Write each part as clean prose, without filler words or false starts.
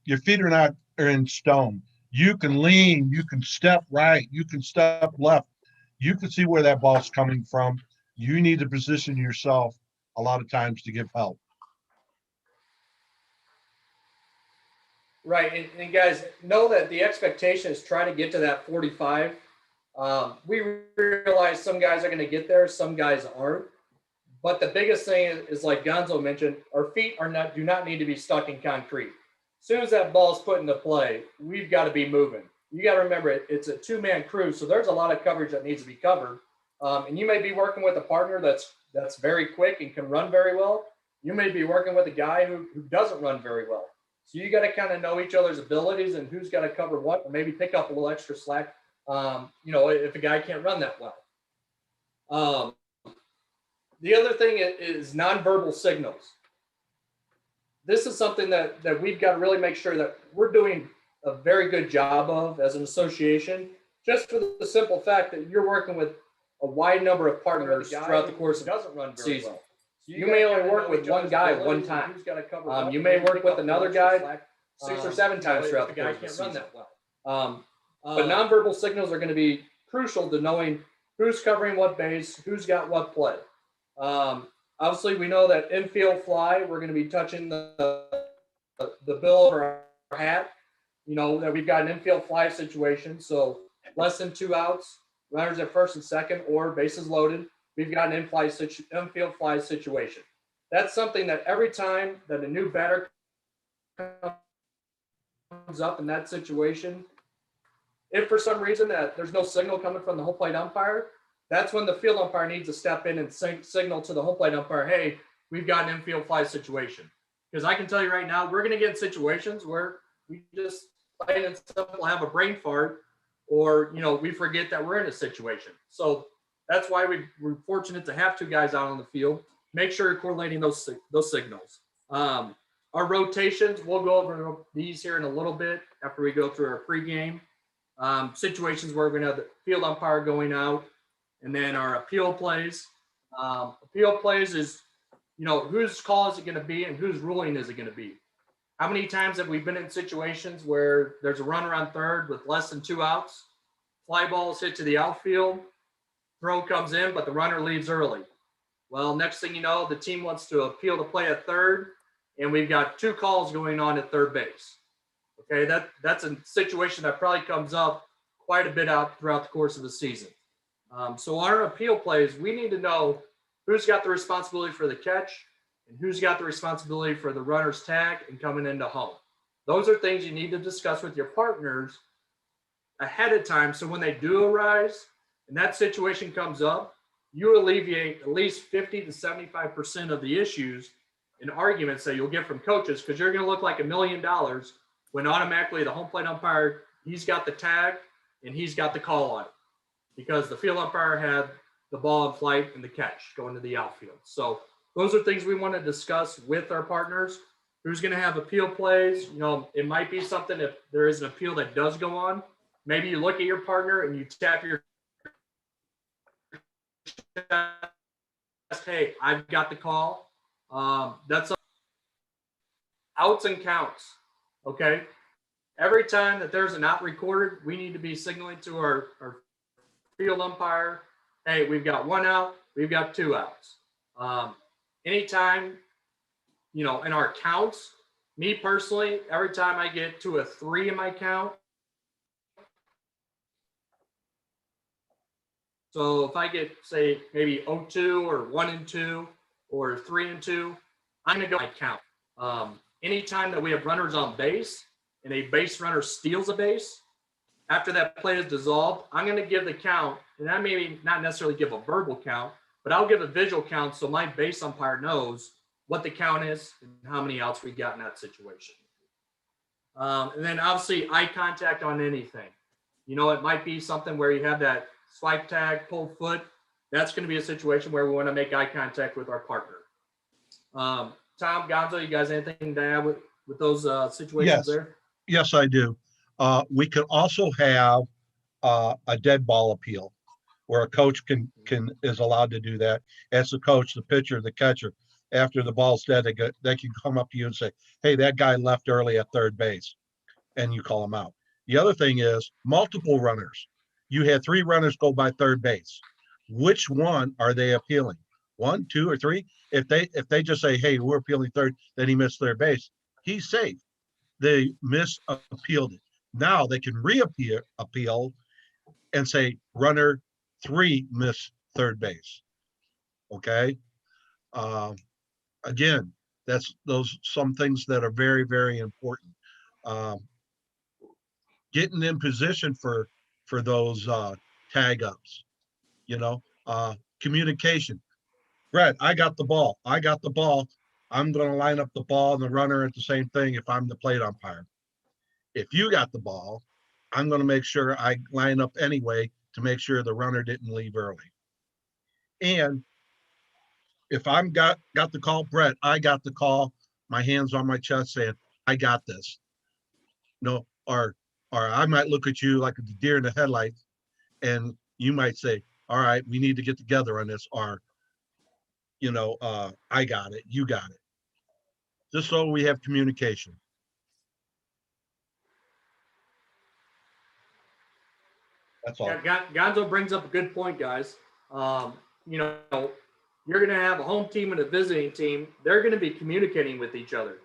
Your feet are in stone. You can lean, you can step right, you can step left. You can see where that ball's coming from. You need to position yourself a lot of times to give help. Right, and guys, know that the expectation is try to get to that 45. We realize some guys are going to get there, some guys aren't. But the biggest thing is like Gonzo mentioned, our feet do not need to be stuck in concrete. As soon as that ball is put into play, we've got to be moving. You got to remember it's a two-man crew, so there's a lot of coverage that needs to be covered. And you may be working with a partner that's very quick and can run very well. You may be working with a guy who doesn't run very well. So you got to kind of know each other's abilities and who's got to cover what, or maybe pick up a little extra slack. If a guy can't run that well. The other thing is nonverbal signals. This is something that we've got to really make sure that we're doing a very good job of as an association, just for the simple fact that you're working with a wide number of partners throughout the course of the season. So you may only work with one guy one time. You may work with another guy 6 or 7 times throughout the course of the season. But nonverbal signals are going to be crucial to knowing who's covering what base, who's got what play. Obviously, we know that infield fly, we're going to be touching the bill of our hat. That we've got an infield fly situation. So less than 2 outs, runners at first and second, or bases loaded. We've got an infield fly situation. That's something that every time that a new batter comes up in that situation, if for some reason that there's no signal coming from the home plate umpire, that's when the field umpire needs to step in and signal to the home plate umpire, hey, we've got an infield fly situation. Because I can tell you right now, we're going to get in situations where we just plain and simple have a brain fart, or we forget that we're in a situation. So that's why we're fortunate to have 2 guys out on the field. Make sure you're correlating those signals. Our rotations, we'll go over these here in a little bit after we go through our pregame. Situations where we're going to have the field umpire going out, and then our appeal plays. Appeal plays is, whose call is it going to be and whose ruling is it going to be? How many times have we been in situations where there's a runner on third with less than 2 outs, fly ball is hit to the outfield, throw comes in, but the runner leaves early. Well, next thing you know, the team wants to appeal to play at third, and we've got 2 calls going on at third base. Okay, that's a situation that probably comes up quite a bit out throughout the course of the season. So our appeal plays, we need to know who's got the responsibility for the catch and who's got the responsibility for the runner's tag and coming into home. Those are things you need to discuss with your partners ahead of time, so when they do arise and that situation comes up, you alleviate at least 50 to 75% of the issues and arguments that you'll get from coaches, because you're going to look like $1 million when automatically the home plate umpire, he's got the tag and he's got the call on it, because the field umpire had the ball in flight and the catch going to the outfield. So those are things we want to discuss with our partners. Who's going to have appeal plays? It might be something, if there is an appeal that does go on, maybe you look at your partner and you tap your chest, hey, I've got the call. That's outs and counts. Okay. Every time that there's an out recorded, we need to be signaling to our field umpire, hey, we've got 1 out, we've got 2 outs. Anytime, in our counts, me personally, every time I get to a 3 in my count, so if I get, say, maybe 0-2 or 1-2 or 3-2, I'm going to go my count. Anytime that we have runners on base and a base runner steals a base, after that play is dissolved, I'm going to give the count, and I may not necessarily give a verbal count, but I'll give a visual count so my base umpire knows what the count is and how many outs we got in that situation. And then obviously eye contact on anything. It might be something where you have that swipe tag, pull foot. That's going to be a situation where we want to make eye contact with our partner. Tom, Gonzo, you guys anything to add with those situations there? Yes, I do. We could also have a dead ball appeal, where a coach is allowed to do that. As the coach, the pitcher, the catcher, after the ball's dead, they can come up to you and say, hey, that guy left early at third base, and you call him out. The other thing is multiple runners. You had 3 runners go by third base. Which one are they appealing? 1, 2, or 3? If they just say, hey, we're appealing third, then he missed third base, he's safe. They misappealed it. Now they can appeal and say runner 3 missed third base. Okay. Again, that's those some things that are very, very important. Um, Getting in position for those tag ups, you know, communication. Brett, I got the ball. I got the ball. I'm going to line up the ball and the runner at the same thing if I'm the plate umpire. If you got the ball, I'm going to make sure I line up anyway to make sure the runner didn't leave early. And if I'm got the call, Brett, I got the call, my hands on my chest saying, I got this. No, or I might look at you like a deer in the headlights and you might say, all right, we need to get together on this, or I got it, you got it. Just so we have communication. That's all. Yeah, Gonzo brings up a good point, guys. You know, you're going to have a home team and a visiting team. They're going to be communicating with each other.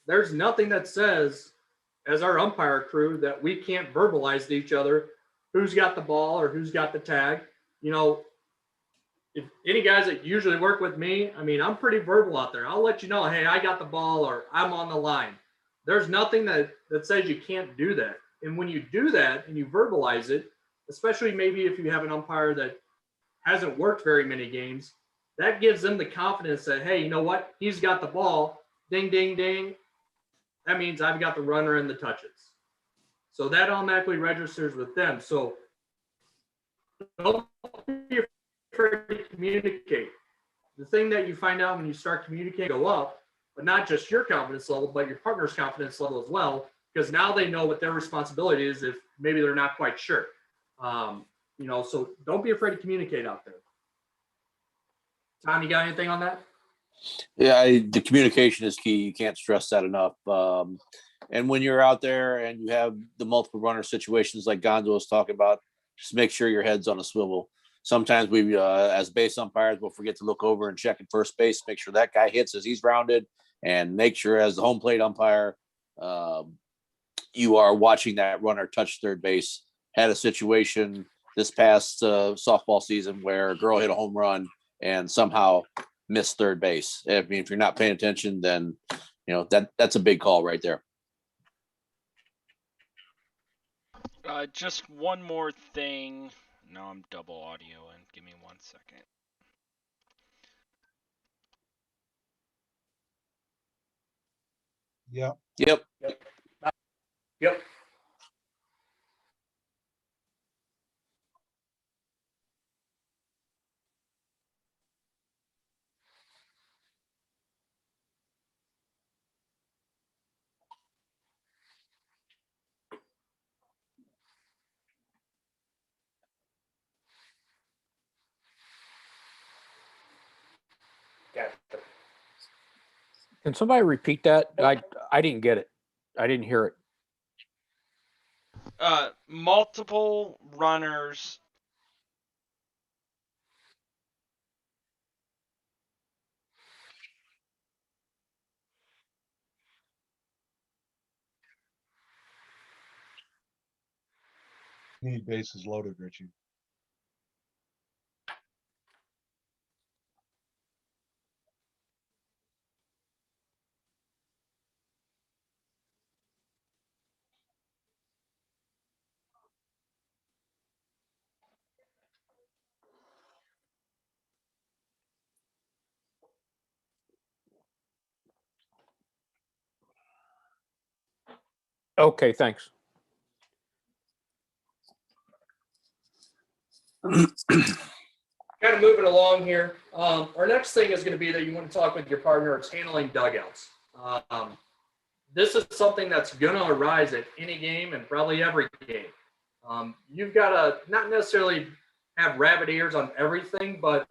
There's nothing that says, as our umpire crew, that we can't verbalize to each other who's got the ball or who's got the tag. You know, if any guys that usually work with me, I mean, I'm pretty verbal out there. I'll let you know, hey, I got the ball or I'm on the line. There's nothing that says you can't do that. And when you do that and you verbalize it, especially maybe if you have an umpire that hasn't worked very many games, that gives them the confidence that, hey, you know what? He's got the ball. Ding, ding, ding. That means I've got the runner and the touches. So that automatically registers with them. So don't be afraid to communicate. The thing that you find out when you start communicating go up, but not just your confidence level, but your partner's confidence level as well, because now they know what their responsibility is if maybe they're not quite sure. So don't be afraid to communicate out there. Tom, you got anything on that? Yeah, the communication is key. You can't stress that enough. And when you're out there and you have the multiple runner situations like Gonzo was talking about, just make sure your head's on a swivel. Sometimes we, as base umpires, will forget to look over and check at first base, make sure that guy hits as he's rounded, and make sure as the home plate umpire, you are watching that runner touch third base. Had a situation this past softball season where a girl hit a home run and somehow missed third base. I mean, if you're not paying attention, then that's a big call right there. Just one more thing. No, I'm double audio in. Give me 1 second. Yep. Yep. Can somebody repeat that? I didn't get it. I didn't hear it. Multiple runners. Need bases loaded, Richie. Okay, thanks. Kind of moving along here. Our next thing is going to be that you want to talk with your partner. It's handling dugouts. This is something that's going to arise at any game and probably every game. You've got to not necessarily have rabbit ears on everything, but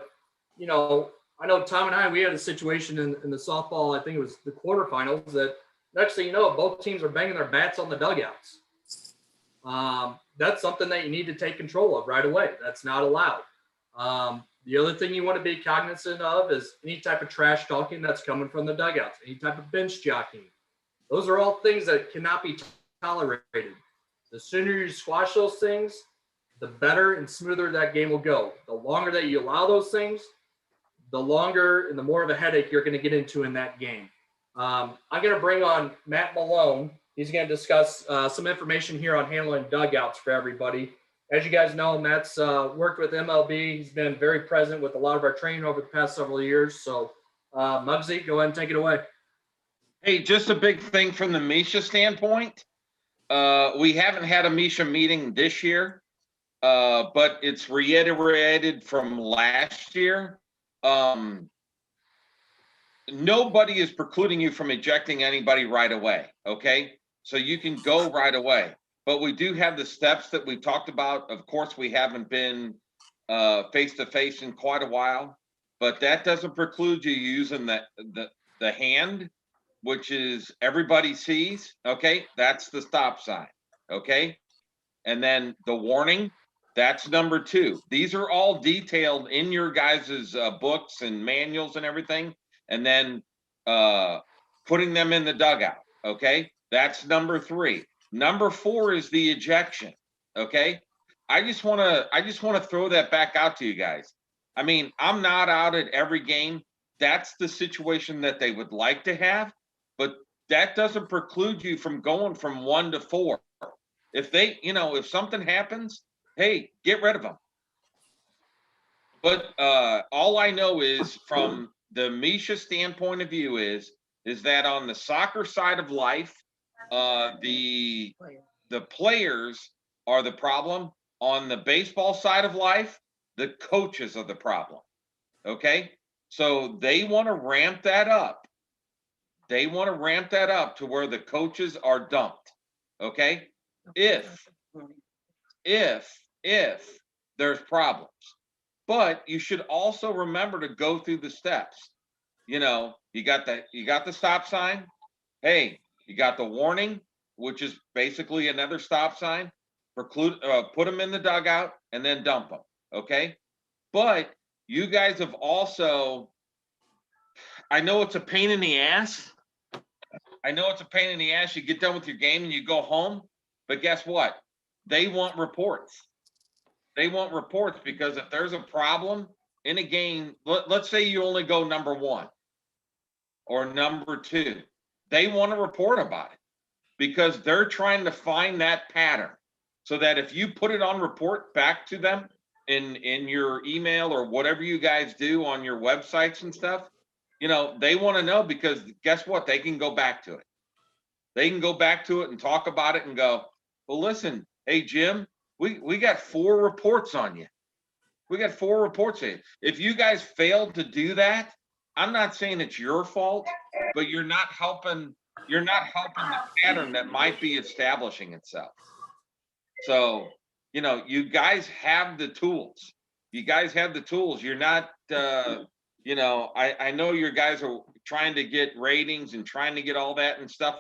I know Tom and I, we had a situation in the softball, I think it was the quarterfinals, that next thing you know, both teams are banging their bats on the dugouts. That's something that you need to take control of right away. That's not allowed. The other thing you want to be cognizant of is any type of trash talking that's coming from the dugouts, any type of bench jockeying. Those are all things that cannot be tolerated. The sooner you squash those things, the better and smoother that game will go. The longer that you allow those things, the longer and the more of a headache you're going to get into in that game. I'm going to bring on Matt Malone. He's going to discuss some information here on handling dugouts for everybody. As you guys know, Matt's worked with MLB. He's been very present with a lot of our training over the past several years. So, Muggsy, go ahead and take it away. Hey, just a big thing from the Misha standpoint. We haven't had a Misha meeting this year, but it's reiterated from last year. Nobody is precluding you from ejecting anybody right away, okay? So you can go right away. But we do have the steps that we talked about. Of course, we haven't been face-to-face in quite a while, but that doesn't preclude you using the hand, which is everybody sees, okay? That's the stop sign, okay? And then the warning, that's number 2. These are all detailed in your guys' books and manuals and everything. And then putting them in the dugout, okay? That's number 3. Number 4 is the ejection, okay? I just want to throw that back out to you guys. I mean, I'm not out at every game. That's the situation that they would like to have, but that doesn't preclude you from going from 1 to 4. If they, if something happens, hey, get rid of them. But all I know is from the Misha standpoint of view is that on the soccer side of life, the players are the problem. On the baseball side of life, the coaches are the problem. Okay? So they want to ramp that up. They want to ramp that up to where the coaches are dumped. Okay? If there's problems. But you should also remember to go through the steps. You got the stop sign. Hey, you got the warning, which is basically another stop sign. Put them in the dugout and then dump them. Okay. But you guys have also, I know it's a pain in the ass. You get done with your game and you go home. But guess what? They want reports. Because if there's a problem in a game, let's say you only go number 1 or number 2, they want to report about it because they're trying to find that pattern so that if you put it on report back to them in your email or whatever you guys do on your websites and stuff, they want to know because guess what? They can go back to it. They can go back to it and talk about it and go, well, listen, hey, Jim, we got 4 reports on you. If you guys failed to do that, I'm not saying it's your fault, but you're not helping the pattern that might be establishing itself. So, you guys have the tools. You're not, I know your guys are trying to get ratings and trying to get all that and stuff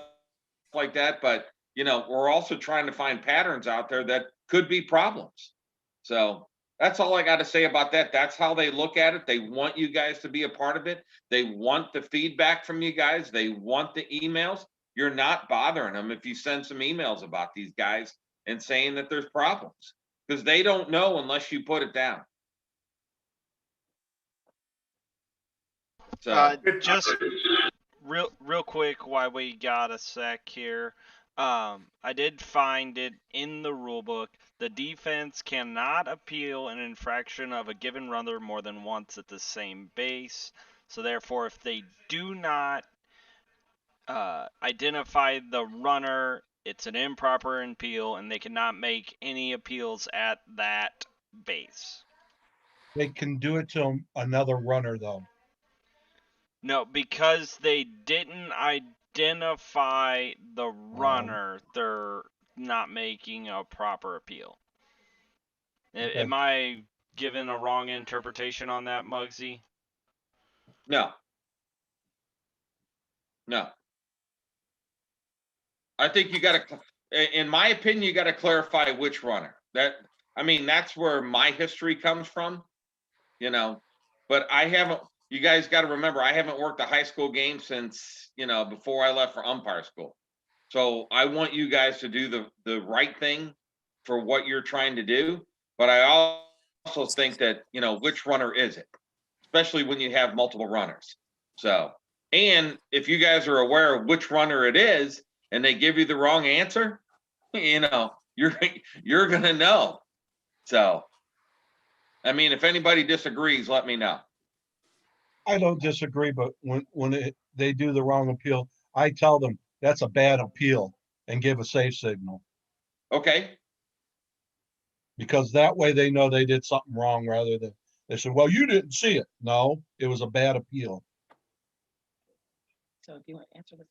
like that, but we're also trying to find patterns out there that could be problems. So that's all I got to say about that. That's how they look at it. They want you guys to be a part of it. They want the feedback from you guys. They want the emails. You're not bothering them if you send some emails about these guys and saying that there's problems because they don't know unless you put it down. So Just real quick while we got a sec here. I did find it in the rule book. The defense cannot appeal an infraction of a given runner more than once at the same base. So therefore, if they do not identify the runner, it's an improper appeal, and they cannot make any appeals at that base. They can do it to another runner, though. No, because they didn't identify the runner, they're not making a proper appeal. Okay. Am I giving a wrong interpretation on that, Muggsy? No. No. I think you got to, in my opinion, you got to clarify which runner. That's where my history comes from, but you guys got to remember, I haven't worked a high school game since, before I left for umpire school. So I want you guys to do the right thing for what you're trying to do. But I also think that, which runner is it? Especially when you have multiple runners. So, and if you guys are aware of which runner it is and they give you the wrong answer, you're going to know. So, if anybody disagrees, let me know. I don't disagree, but when they do the wrong appeal, I tell them that's a bad appeal and give a safe signal, Okay. because that way they know they did something wrong rather than they said, well, you didn't see it. No, it was a bad appeal. So, do you want to answer this?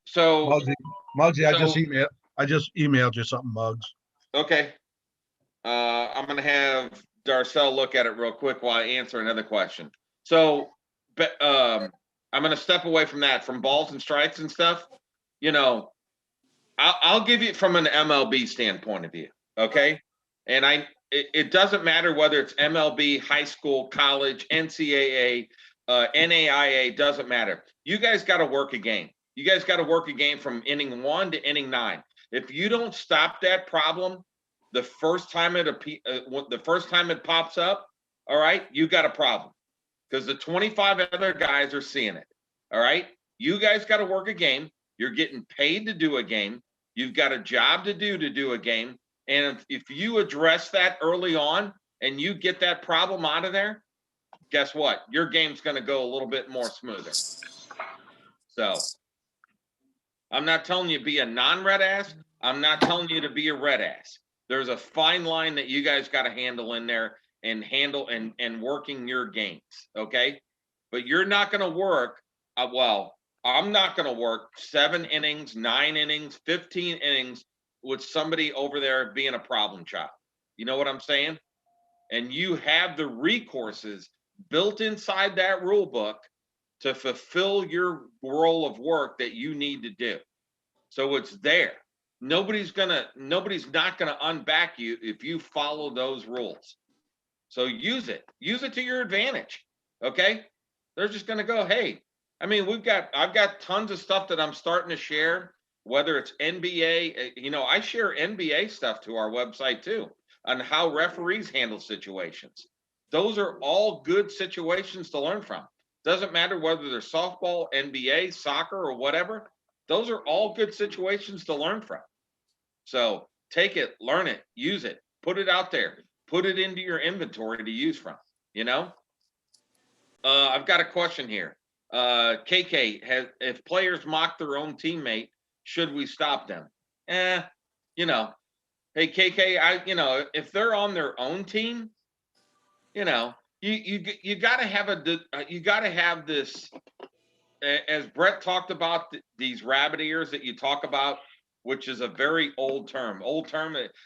So, Muggsy, I just emailed you something, Muggs. okay. I'm going to have Darcel look at it real quick while I answer another question. So, I'm going to step away from that, from balls and strikes and stuff. I'll give you from an MLB standpoint of view. Okay. And it doesn't matter whether it's MLB, high school, college, NCAA, NAIA, doesn't matter. You guys got to work a game. You guys got to work a game from inning 1 to inning 9. If you don't stop that problem the first time it pops up, all right, you got a problem, because the 25 other guys are seeing it. All right, you guys got to work a game. You're getting paid to do a game. You've got a job to do a game. And if you address that early on and you get that problem out of there, guess what? Your game's going to go a little bit more smoother. So I'm not telling you to be a non-red ass. I'm not telling you to be a red ass. There's a fine line that you guys got to handle in there and handle and working your games. Okay. But you're not going to work. I'm not going to work 7 innings, 9 innings, 15 innings with somebody over there being a problem child. You know what I'm saying? And you have the recourses built inside that rule book to fulfill your role of work that you need to do. So it's there. Nobody's not gonna unback you if you follow those rules. So use it to your advantage. Okay. They're just gonna go, hey, I've got tons of stuff that I'm starting to share, whether it's NBA, I share NBA stuff to our website too, on how referees handle situations. Those are all good situations to learn from. Doesn't matter whether they're softball, NBA, soccer, or whatever. Those are all good situations to learn from. So take it, learn it, use it, put it out there, put it into your inventory to use from, I've got a question here. KK, if players mock their own teammate, should we stop them? Hey KK, if they're on their own team, you gotta have this, as Brett talked about these rabbit ears that you talk about, which is a very old term,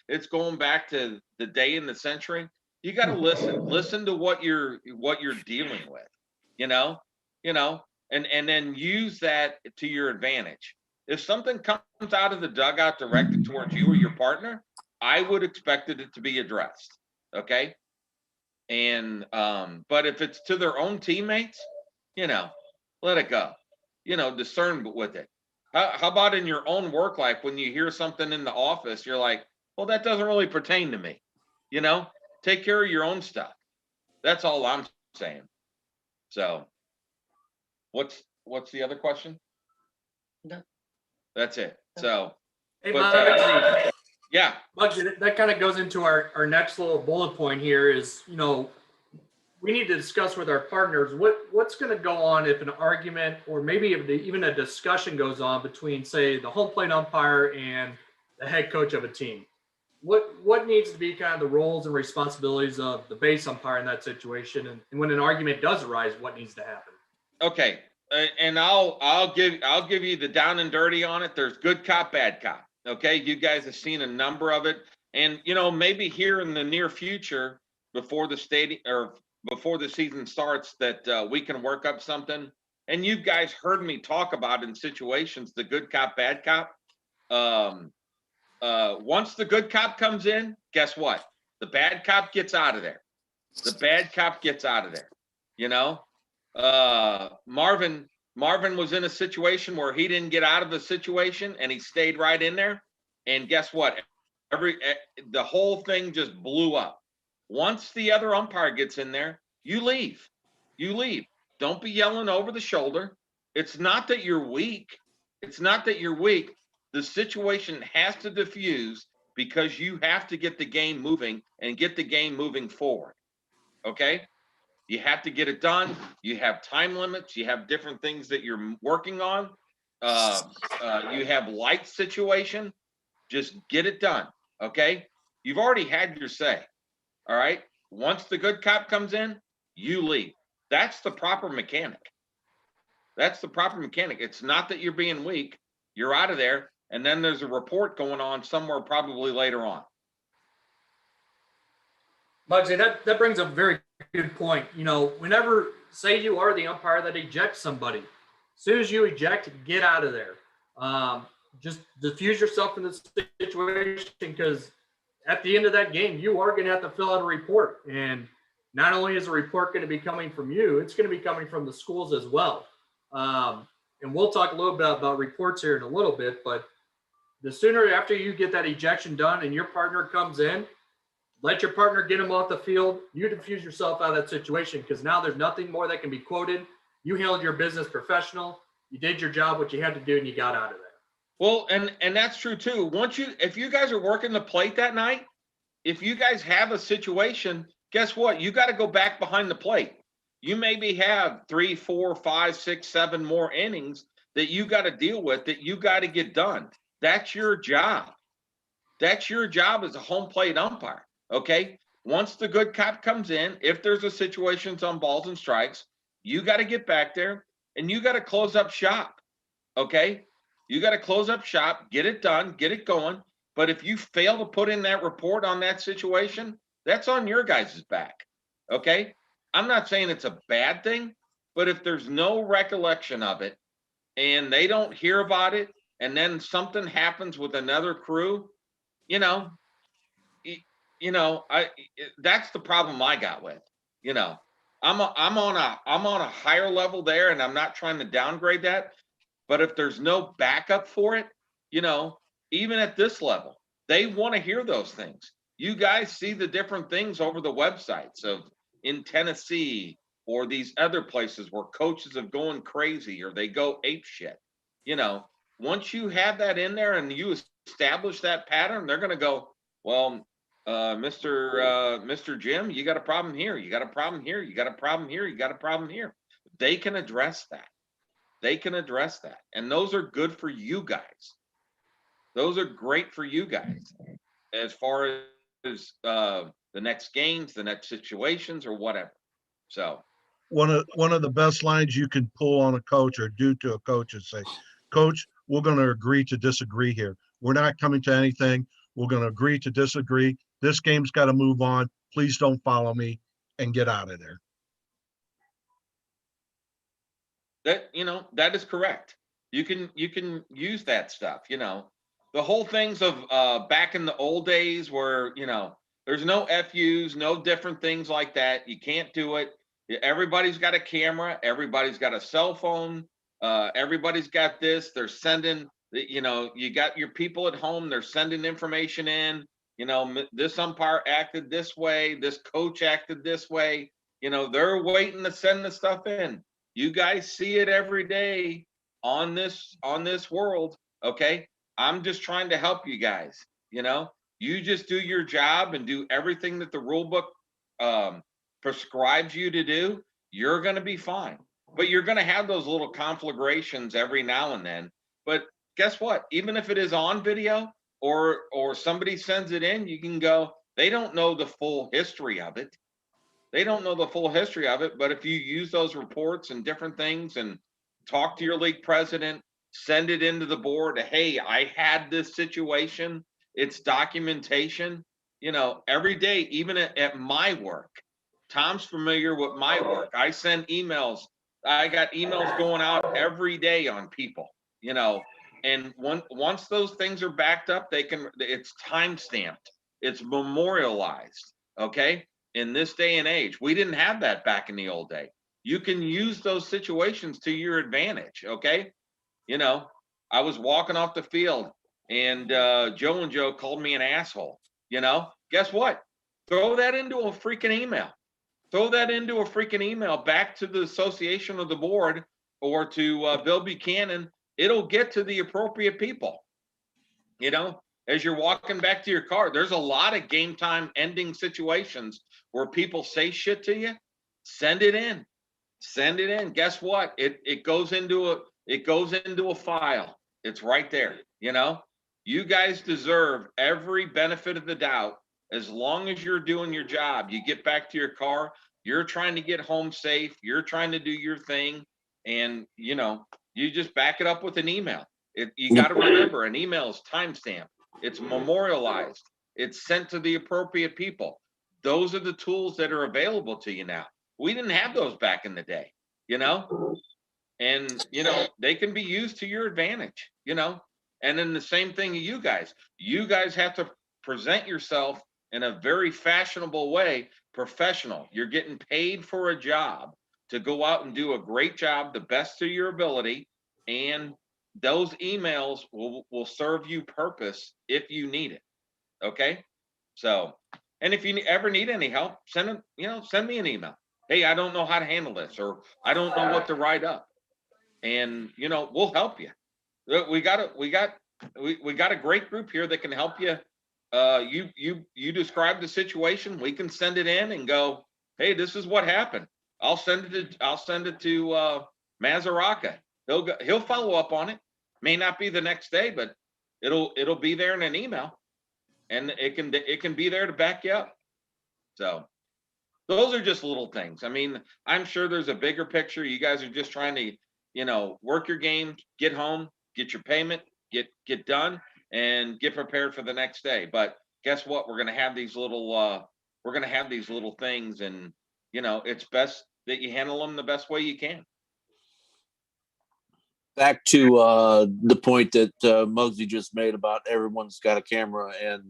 it's going back to the day in the century. You got to listen to what you're dealing with, and then use that to your advantage. If something comes out of the dugout directed towards you or your partner, I would expect it to be addressed. Okay. And, but if it's to their own teammates, let it go, discern with it. How about in your own work life, when you hear something in the office, you're like, well, that doesn't really pertain to me. Take care of your own stuff. That's all I'm saying. So what's the other question? No. That's it. So, Hey, but, Muggsy, yeah. Muggsy, that kind of goes into our next little bullet point here is, we need to discuss with our partners what's going to go on if an argument, or maybe even a discussion goes on between, say, the home plate umpire and the head coach of a team. What needs to be kind of the roles and responsibilities of the base umpire in that situation, and when an argument does arise, what needs to happen? Okay, and I'll give you the down and dirty on it. There's good cop, bad cop. Okay, you guys have seen a number of it, and maybe here in the near future, before the stadium or before the season starts that we can work up something. And you guys heard me talk about in situations the good cop, bad cop. Once the good cop comes in, guess what? The bad cop gets out of there. The bad cop gets out of there. You know, Marvin was in a situation where he didn't get out of the situation and he stayed right in there. And guess what? The whole thing just blew up. Once the other umpire gets in there, you leave. You leave. Don't be yelling over the shoulder. It's not that you're weak. It's not that you're weak. The situation has to diffuse because you have to get the game moving and get the game moving forward. Okay? You have to get it done. You have time limits. You have different things that you're working on. You have light situation. Just get it done. Okay? You've already had your say. All right? Once the good cop comes in, you leave. That's the proper mechanic. That's the proper mechanic. It's not that you're being weak. You're out of there. And then there's a report going on somewhere probably later on. Muggsy, that brings up a very good point. You know, whenever, say you are the umpire that ejects somebody, as soon as you eject, get out of there. Just diffuse yourself in this situation, because at the end of that game, you are going to have to fill out a report. And not only is the report going to be coming from you, it's going to be coming from the schools as well. And we'll talk a little bit about reports here in a little bit, but the sooner after you get that ejection done and your partner comes in, let your partner get him off the field. You diffuse yourself out of that situation, because now there's nothing more that can be quoted. You handled your business professional. You did your job, what you had to do, and you got out of there. Well, and that's true too. If you guys are working the plate that night, if you guys have a situation, guess what? You got to go back behind the plate. You maybe have 3, 4, 5, 6, 7 more innings that you got to deal with, that you got to get done. That's your job. That's your job as a home plate umpire. Okay. Once the good cop comes in, if there's a situation on balls and strikes, you got to get back there and you got to close up shop. Okay. You got to close up shop, get it done, get it going. But if you fail to put in that report on that situation, that's on your guys' back. Okay. I'm not saying it's a bad thing, but if there's no recollection of it and they don't hear about it, and then something happens with another crew, that's the problem I got with. I'm on a higher level there, and I'm not trying to downgrade that. But if there's no backup for it, even at this level, they want to hear those things. You guys see the different things over the websites of in Tennessee or these other places where coaches have going crazy or they go ape shit. Once you have that in there and you establish that pattern, they're going to go, well, Mr. Jim, you got a problem here. You got a problem here. You got a problem here. You got a problem here. They can address that. They can address that. And those are good for you guys. Those are great for you guys as far as the next games, the next situations, or whatever. So one of the best lines you can pull on a coach or do to a coach is say, Coach, we're going to agree to disagree here. We're not coming to anything. We're going to agree to disagree. This game's got to move on. Please don't follow me, and get out of there. That is correct. You can use that stuff. The whole things of back in the old days where there's no FUs, no different things like that. You can't do it. Everybody's got a camera. Everybody's got a cell phone. Everybody's got this. They're sending. You got your people at home. They're sending information in. This umpire acted this way. This coach acted this way. They're waiting to send the stuff in. You guys see it every day on this world. Okay. I'm just trying to help you guys. You just do your job and do everything that the rule book prescribes you to do. You're going to be fine. But you're going to have those little conflagrations every now and then. But guess what? Even if it is on video or somebody sends it in, you can go, they don't know the full history of it. They don't know the full history of it. But if you use those reports and different things and talk to your league president, send it into the board. Hey, I had this situation. It's documentation. Every day, even at my work, Tom's familiar with my work. I send emails. I got emails going out every day on people, and once those things are backed up, it's time stamped. It's memorialized. Okay. In this day and age, we didn't have that back in the old day. You can use those situations to your advantage. Okay. I was walking off the field and Joe and Joe called me an asshole. Guess what? Throw that into a freaking email. Throw that into a freaking email back to the association of the board or to Bill Buchanan. It'll get to the appropriate people. As you're walking back to your car, there's a lot of game time ending situations where people say shit to you. Send it in. Send it in. Guess what? It goes into a file. It's right there. You guys deserve every benefit of the doubt. As long as you're doing your job, you get back to your car, you're trying to get home safe, you're trying to do your thing, and you just back it up with an email. You got to remember, an email is timestamped, it's memorialized, it's sent to the appropriate people. Those are the tools that are available to you now. We didn't have those back in the day, and they can be used to your advantage, and then the same thing, you guys have to present yourself in a very fashionable way, professional. You're getting paid for a job to go out and do a great job, the best of your ability, and those emails will serve you purpose if you need it. Okay. So, and if you ever need any help, send me an email. Hey, I don't know how to handle this, or I don't know what to write up, and we'll help you. We got a great group here that can help you. You describe the situation. We can send it in and go, hey, this is what happened. I'll send it to Mazaraka. He'll follow up on it. May not be the next day, but it'll be there in an email, and it can be there to back you up. So those are just little things. I mean, I'm sure there's a bigger picture. You guys are just trying to work your game, get home, get your payment, get done, and get prepared for the next day. But guess what? We're going to have these little things, and it's best that you handle them the best way you can. Back to the point that Mosey just made about everyone's got a camera, and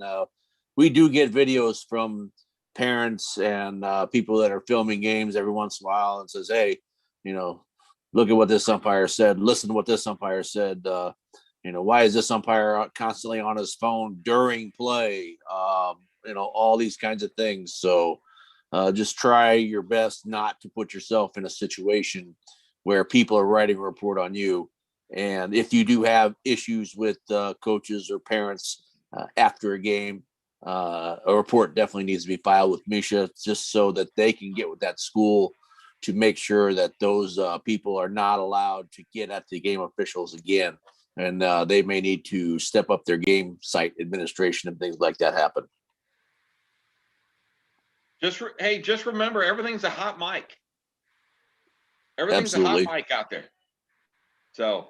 we do get videos from parents and people that are filming games every once in a while and says, hey, look at what this umpire said, listen to what this umpire said. Why is this umpire constantly on his phone during play? All these kinds of things. So just try your best not to put yourself in a situation where people are writing a report on you. And if you do have issues with coaches or parents after a game, a report definitely needs to be filed with Misha, just so that they can get with that school to make sure that those people are not allowed to get at the game officials again. And they may need to step up their game site administration and things like that happen. Just remember, everything's a hot mic. Everything's Absolutely. a hot mic out there. So,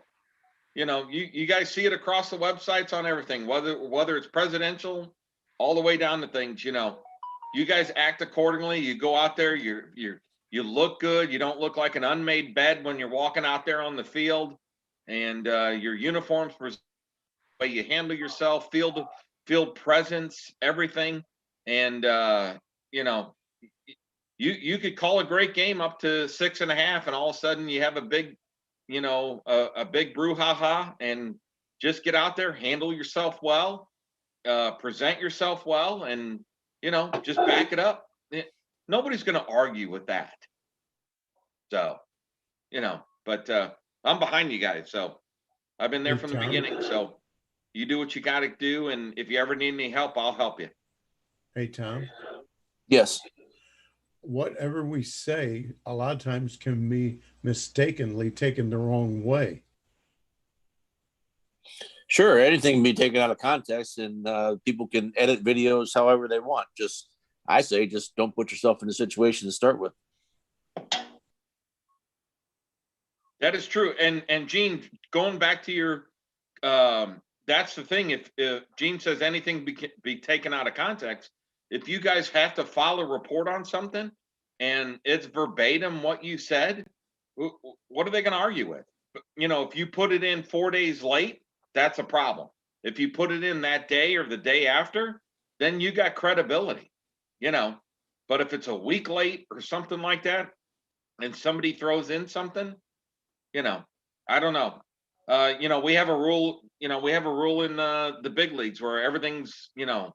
you guys see it across the websites on everything, whether it's presidential, all the way down to things. You guys act accordingly. You go out there. You look good. You don't look like an unmade bed when you're walking out there on the field, and your uniforms, the way you handle yourself, field presence, everything, and you could call a great game up to 6.5, and all of a sudden you have a big, a big brouhaha, and just get out there, handle yourself well, present yourself well, and just back it up. Nobody's going to argue with that. So, but I'm behind you guys. So I've been there from the beginning. So you do what you got to do, and if you ever need any help, I'll help you. Hey, Tom. Yes. Whatever we say, a lot of times can be mistakenly taken the wrong way. Sure, anything can be taken out of context, and people can edit videos however they want. I say, don't put yourself in a situation to start with. That is true. And Gene, going back to your, that's the thing. If Gene says anything be taken out of context, if you guys have to file a report on something, and it's verbatim what you said, what are they going to argue with? You know, if you put it in 4 days late, that's a problem. If you put it in that day or the day after, then you got credibility, you know. But if it's a week late or something like that, and somebody throws in something, you know, I don't know. You know, we have a rule, you know, we have a rule in the big leagues where everything's, you know,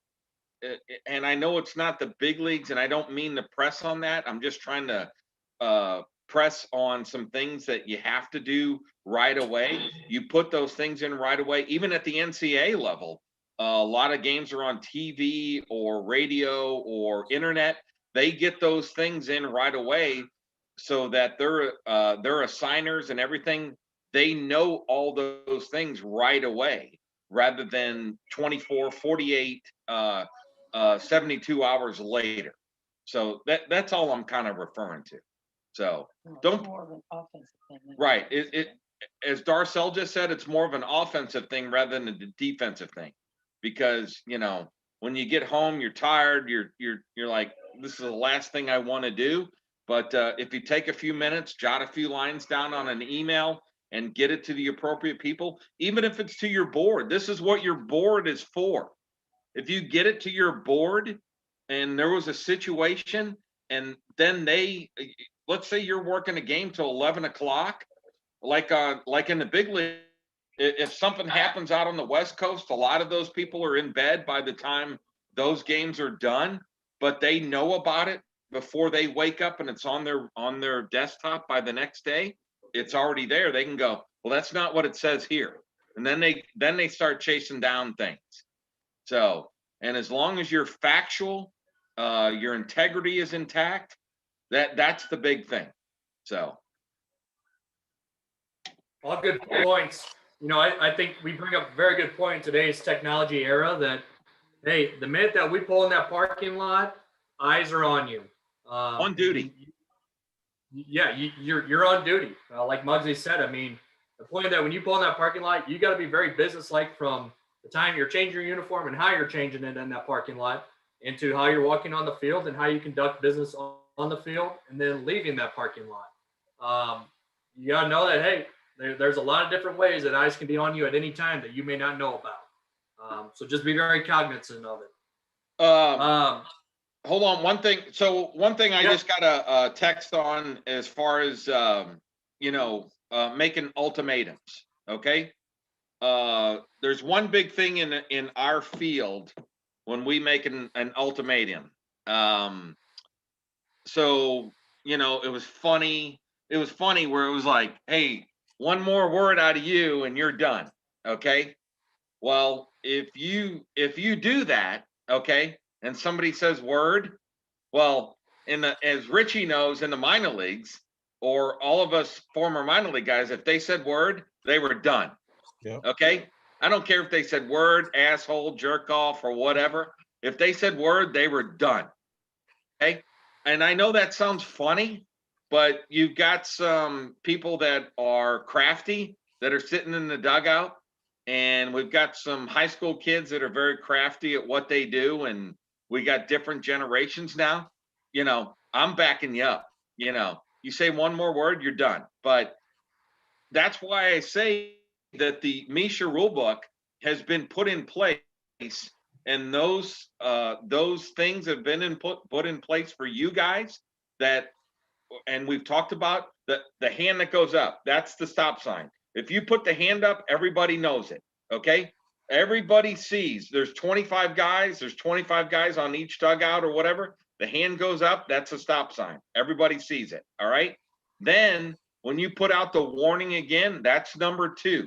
and I know it's not the big leagues, and I don't mean to press on that. I'm just trying to press on some things that you have to do right away. You put those things in right away, even at the NCAA level. A lot of games are on TV or radio or internet. They get those things in right away so that their assigners and everything, they know all those things right away rather than 24, 48, 72 hours later. So that's all I'm kind of referring to. So don't, More of an offensive thing than right. a It as Darcel just said, it's more of an offensive thing rather than a defensive thing, because you know when you get home, you're tired. You're like, this is the last thing I want to do. But if you take a few minutes, jot a few lines down on an email, and get it to the appropriate people, even if it's to your board. This is what your board is for. If you get it to your board, and there was a situation, and then let's say you're working a game till 11 o'clock, like in the big league, if something happens out on the West Coast, a lot of those people are in bed by the time those games are done, but they know about it before they wake up, and it's on their desktop by the next day. It's already there. They can go, well, that's not what it says here, and then they start chasing down things. So, and as long as you're factual, your integrity is intact, that's the big thing. So. All good points. You know, I think we bring up a very good point in today's technology era that, hey, the minute that we pull in that parking lot, eyes are on you. On duty. Yeah, you're on duty. Like Muggsy said, I mean, the point that when you pull in that parking lot, you got to be very businesslike from the time you're changing your uniform and how you're changing it in that parking lot, into how you're walking on the field and how you conduct business on the field, and then leaving that parking lot. You got to know that, hey, there's a lot of different ways that eyes can be on you at any time that you may not know about. So just be very cognizant of it. Hold on, one thing. So one thing I just got a text on as far as making ultimatums. Okay. There's one big thing in our field when we make an ultimatum. So it was funny. It was funny where it was like, hey, one more word out of you and you're done. Okay. Well, if you do that, okay, and somebody says word, well, as Richie knows, in the minor leagues, or all of us former minor league guys, if they said word, they were done. Yep. Okay. I don't care if they said word, asshole, jerk off, or whatever. If they said word, they were done. Okay. And I know that sounds funny, but you've got some people that are crafty that are sitting in the dugout, and we've got some high school kids that are very crafty at what they do, and we got different generations now. I'm backing you up. You say one more word, you're done. But that's why I say that the Misha rulebook has been put in place, and those things have been put in place for you guys. And we've talked about the hand that goes up. That's the stop sign. If you put the hand up, everybody knows it. Okay. Everybody sees there's 25 guys. There's 25 guys on each dugout or whatever. The hand goes up. That's a stop sign. Everybody sees it. All right. Then when you put out the warning again, that's number 2.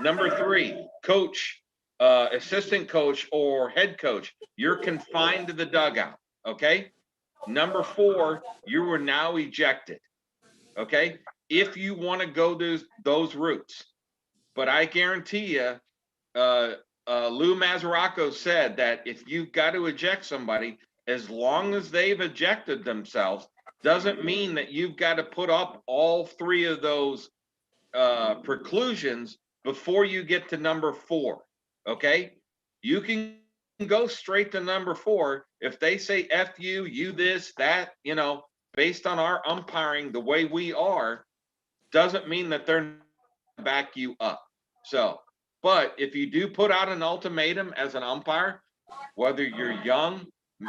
Number 3, coach, assistant coach, or head coach, you're confined to the dugout. Okay. Number 4, you were now ejected. Okay. If you want to go those routes. But I guarantee you, Lou Mazzaracco said that if you've got to eject somebody, as long as they've ejected themselves, doesn't mean that you've got to put up all 3 of those preclusions before you get to number 4. Okay. You can go straight to number 4. If they say F you, you this, that, based on our umpiring the way we are, doesn't mean that they're going to back you up. So, but if you do put out an ultimatum as an umpire, whether you're young,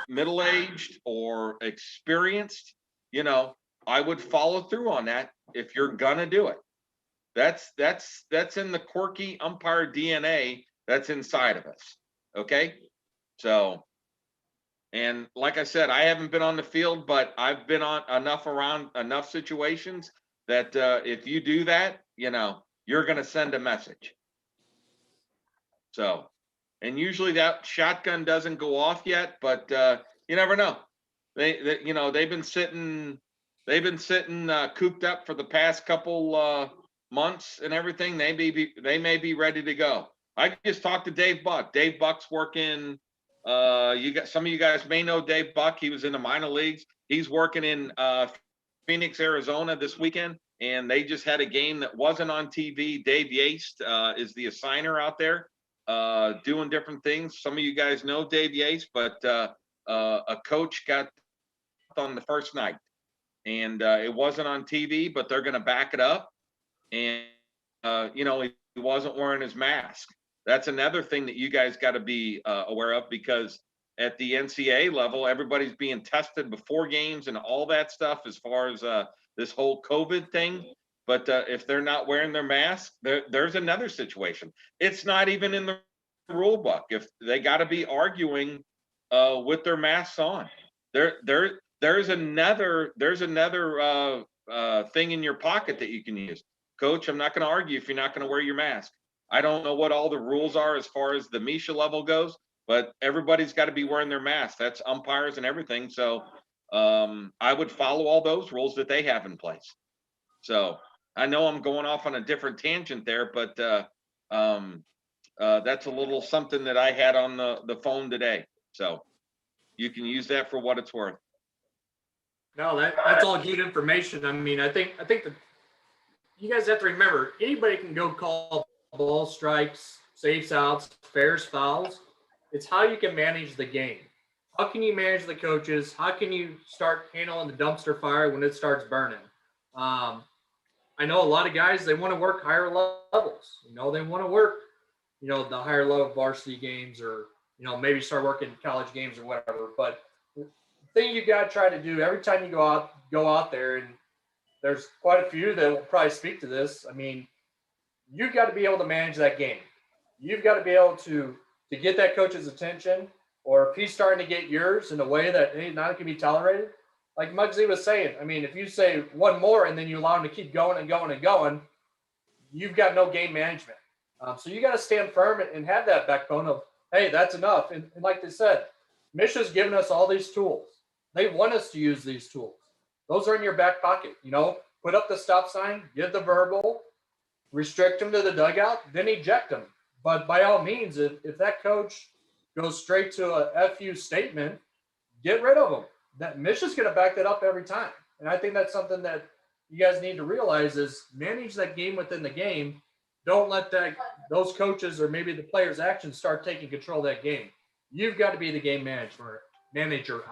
middle-aged, or experienced, I would follow through on that if you're gonna do it. That's in the quirky umpire DNA that's inside of us. Okay. So, and like I said, I haven't been on the field, but I've been on around enough situations that if you do that, you're going to send a message. So, and usually that shotgun doesn't go off yet, but you never know. They've been sitting cooped up for the past couple months and everything. They may be ready to go. I just talked to Dave Buck. Dave Buck's working. Some of you guys may know Dave Buck. He was in the minor leagues. He's working in Phoenix, Arizona this weekend, and they just had a game that wasn't on TV. Dave Yates is the assigner out there, doing different things. Some of you guys know Dave Yates, but a coach got on the first night, and it wasn't on TV, but they're going to back it up. And he wasn't wearing his mask. That's another thing that you guys got to be aware of, because at the NCAA level, everybody's being tested before games and all that stuff as far as this whole COVID thing. But if they're not wearing their mask, there's another situation. It's not even in the rule book. If they got to be arguing with their masks on, there's another thing in your pocket that you can use. Coach, I'm not going to argue if you're not going to wear your mask. I don't know what all the rules are as far as the Misha level goes, but everybody's got to be wearing their mask. That's umpires and everything. So I would follow all those rules that they have in place. So I know I'm going off on a different tangent there, but that's a little something that I had on the phone today. So you can use that for what it's worth. No, that's all good information. I mean, I think that you guys have to remember, anybody can go call ball strikes, safes, outs, fairs, fouls. It's how you can manage the game. How can you manage the coaches? How can you start handling the dumpster fire when it starts burning? I know a lot of guys, they want to work higher levels. They want to work, the higher level varsity games, or, maybe start working college games or whatever. But the thing you got to try to do every time you go out there, and there's quite a few that will probably speak to this. I mean, you've got to be able to manage that game. You've got to be able to get that coach's attention, or if he's starting to get yours in a way that not can be tolerated. Like Muggsy was saying, I mean, if you say one more and then you allow him to keep going and going and going, you've got no game management. So you got to stand firm and have that backbone of, hey, that's enough. And like they said, Misha's given us all these tools. They want us to use these tools. Those are in your back pocket. Put up the stop sign, give the verbal, restrict them to the dugout, then eject them. But by all means, if that coach goes straight to a FU statement, get rid of them. That Misha's going to back that up every time. And I think that's something that you guys need to realize is manage that game within the game. Don't let those coaches or maybe the players' actions start taking control of that game. You've got to be the game manager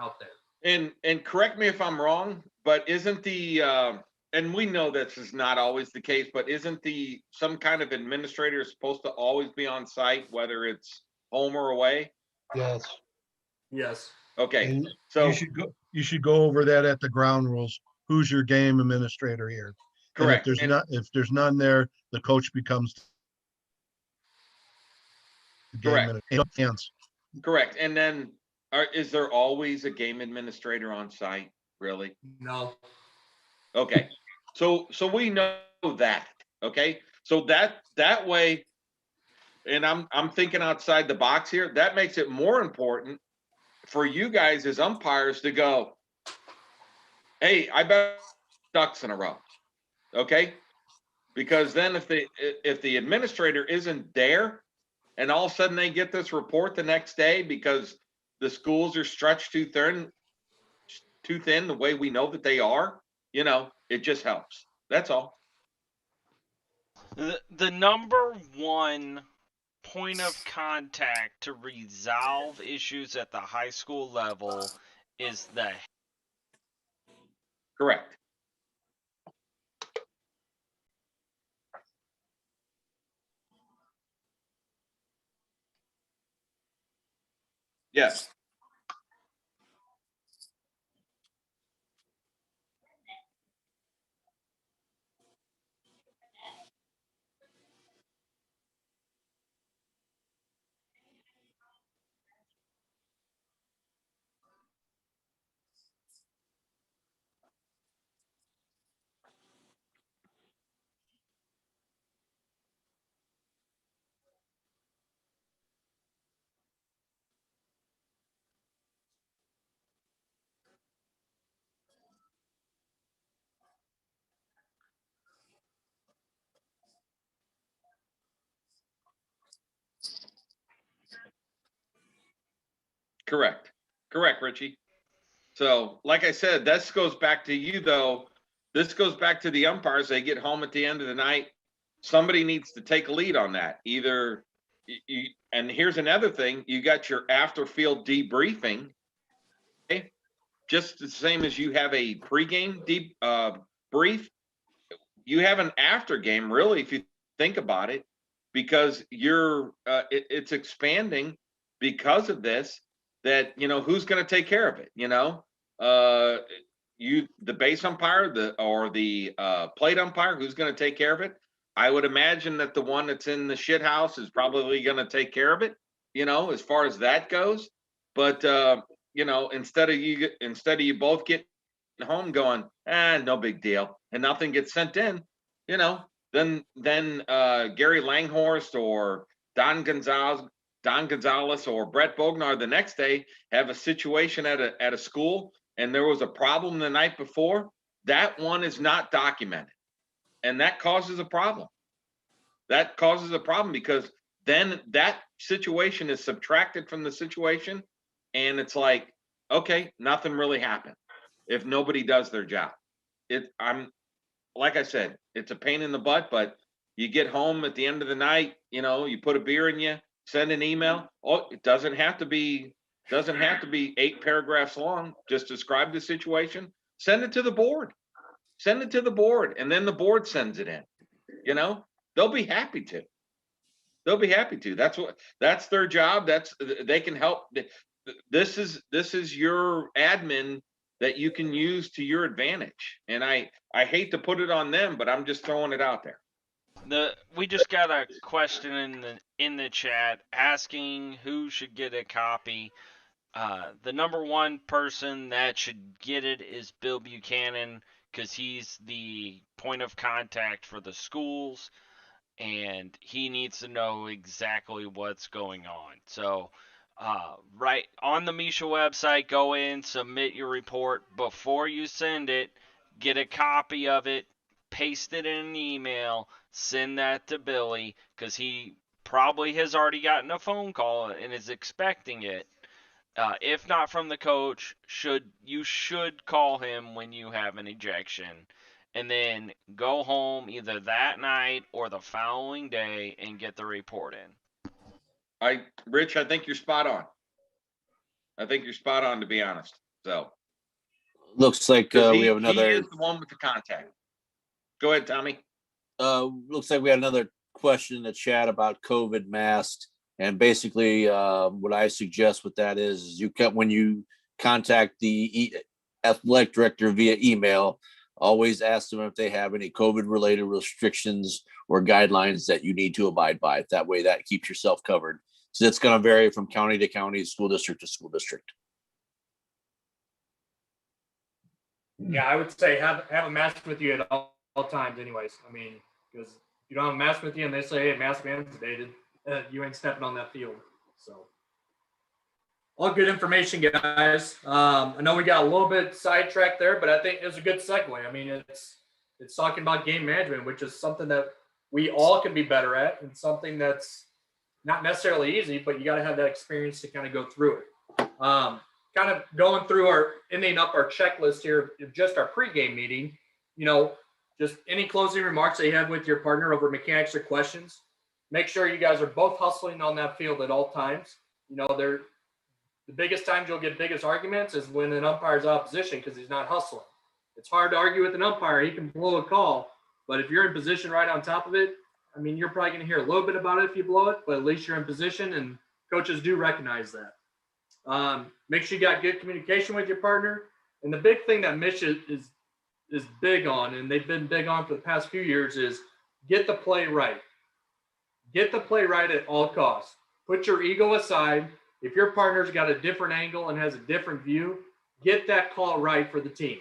out there. And correct me if I'm wrong, but isn't the and we know this is not always the case, but isn't some kind of administrator supposed to always be on site, whether it's home or away? Yes. Yes. Okay. And So you should go over that at the ground rules. Who's your game administrator here? correct. And if there's none there, the coach becomes the game Correct. administrator. Correct. And then is there always a game administrator on site? Really? No. Okay. So we know that. Okay. So that way, and I'm thinking outside the box here, that makes it more important for you guys as umpires to go, hey, I bet ducks in a row. Okay. Because then if the administrator isn't there and all of a sudden they get this report the next day because the schools are stretched too thin the way we know that they are, it just helps. That's all. The number one point of contact to resolve issues at the high school level is the Correct. Yes. Correct. Correct, Richie. So, like I said, this goes back to you, though. This goes back to the umpires. They get home at the end of the night. Somebody needs to take a lead on that. Either, and here's another thing: you got your after-field debriefing, okay? Just the same as you have a pregame brief. You have an after game, really, if you think about it, because it's expanding because of this. That who's going to take care of it? The base umpire, the plate umpire, who's going to take care of it? I would imagine that the one that's in the shit house is probably going to take care of it. As far as that goes. But instead of you both getting home going, no big deal, and nothing gets sent in, then Gary Langhorst or Don Gonzalez or Brett Bognar the next day have a situation at a school and there was a problem the night before. That one is not documented, and that causes a problem. That causes a problem because then that situation is subtracted from the situation, and it's like, okay, nothing really happened if nobody does their job. Like I said, it's a pain in the butt, but you get home at the end of the night, you put a beer in you, send an email. Oh, it doesn't have to be 8 paragraphs long. Just describe the situation, send it to the board, and then the board sends it in. They'll be happy to. That's their job. They can help. This is your admin that you can use to your advantage. And I hate to put it on them, but I'm just throwing it out there. We just got a question in the chat asking who should get a copy. The number one person that should get it is Bill Buchanan, because he's the point of contact for the schools, and he needs to know exactly what's going on. So, right on the Misha website, go in, submit your report. Before you send it, get a copy of it, paste it in an email, send that to Billy, because he probably has already gotten a phone call and is expecting it. If not from the coach, you should call him when you have an ejection, and then go home either that night or the following day and get the report in. Rich, I think you're spot on. To be honest. So Looks like we have another. He is the one with the contact. Go ahead, Tommy. Looks like we had another question in the chat about COVID masks. And basically, what I suggest with that is when you contact the athletic director via email, always ask them if they have any COVID-related restrictions or guidelines that you need to abide by. That way, that keeps yourself covered. So it's going to vary from county to county, school district to school district. Yeah, I would say have a mask with you at all times anyways. I mean, because you don't have a mask with you and they say, hey, mask mandated, you ain't stepping on that field. So all good information, guys. I know we got a little bit sidetracked there, but I think it was a good segue. I mean, it's talking about game management, which is something that we all can be better at, and something that's not necessarily easy, but you got to have that experience to kind of go through it. Kind of going through ending up our checklist here, just our pregame meeting, just any closing remarks that you have with your partner over mechanics or questions. Make sure you guys are both hustling on that field at all times. The biggest times you'll get biggest arguments is when an umpire's opposition because he's not hustling. It's hard to argue with an umpire. He can blow a call, but if you're in position right on top of it, I mean, you're probably going to hear a little bit about it if you blow it, but at least you're in position, and coaches do recognize that. Make sure you got good communication with your partner. And the big thing that Mitch is big on, and they've been big on for the past few years, is get the play right. Get the play right at all costs. Put your ego aside. If your partner's got a different angle and has a different view, get that call right for the teams.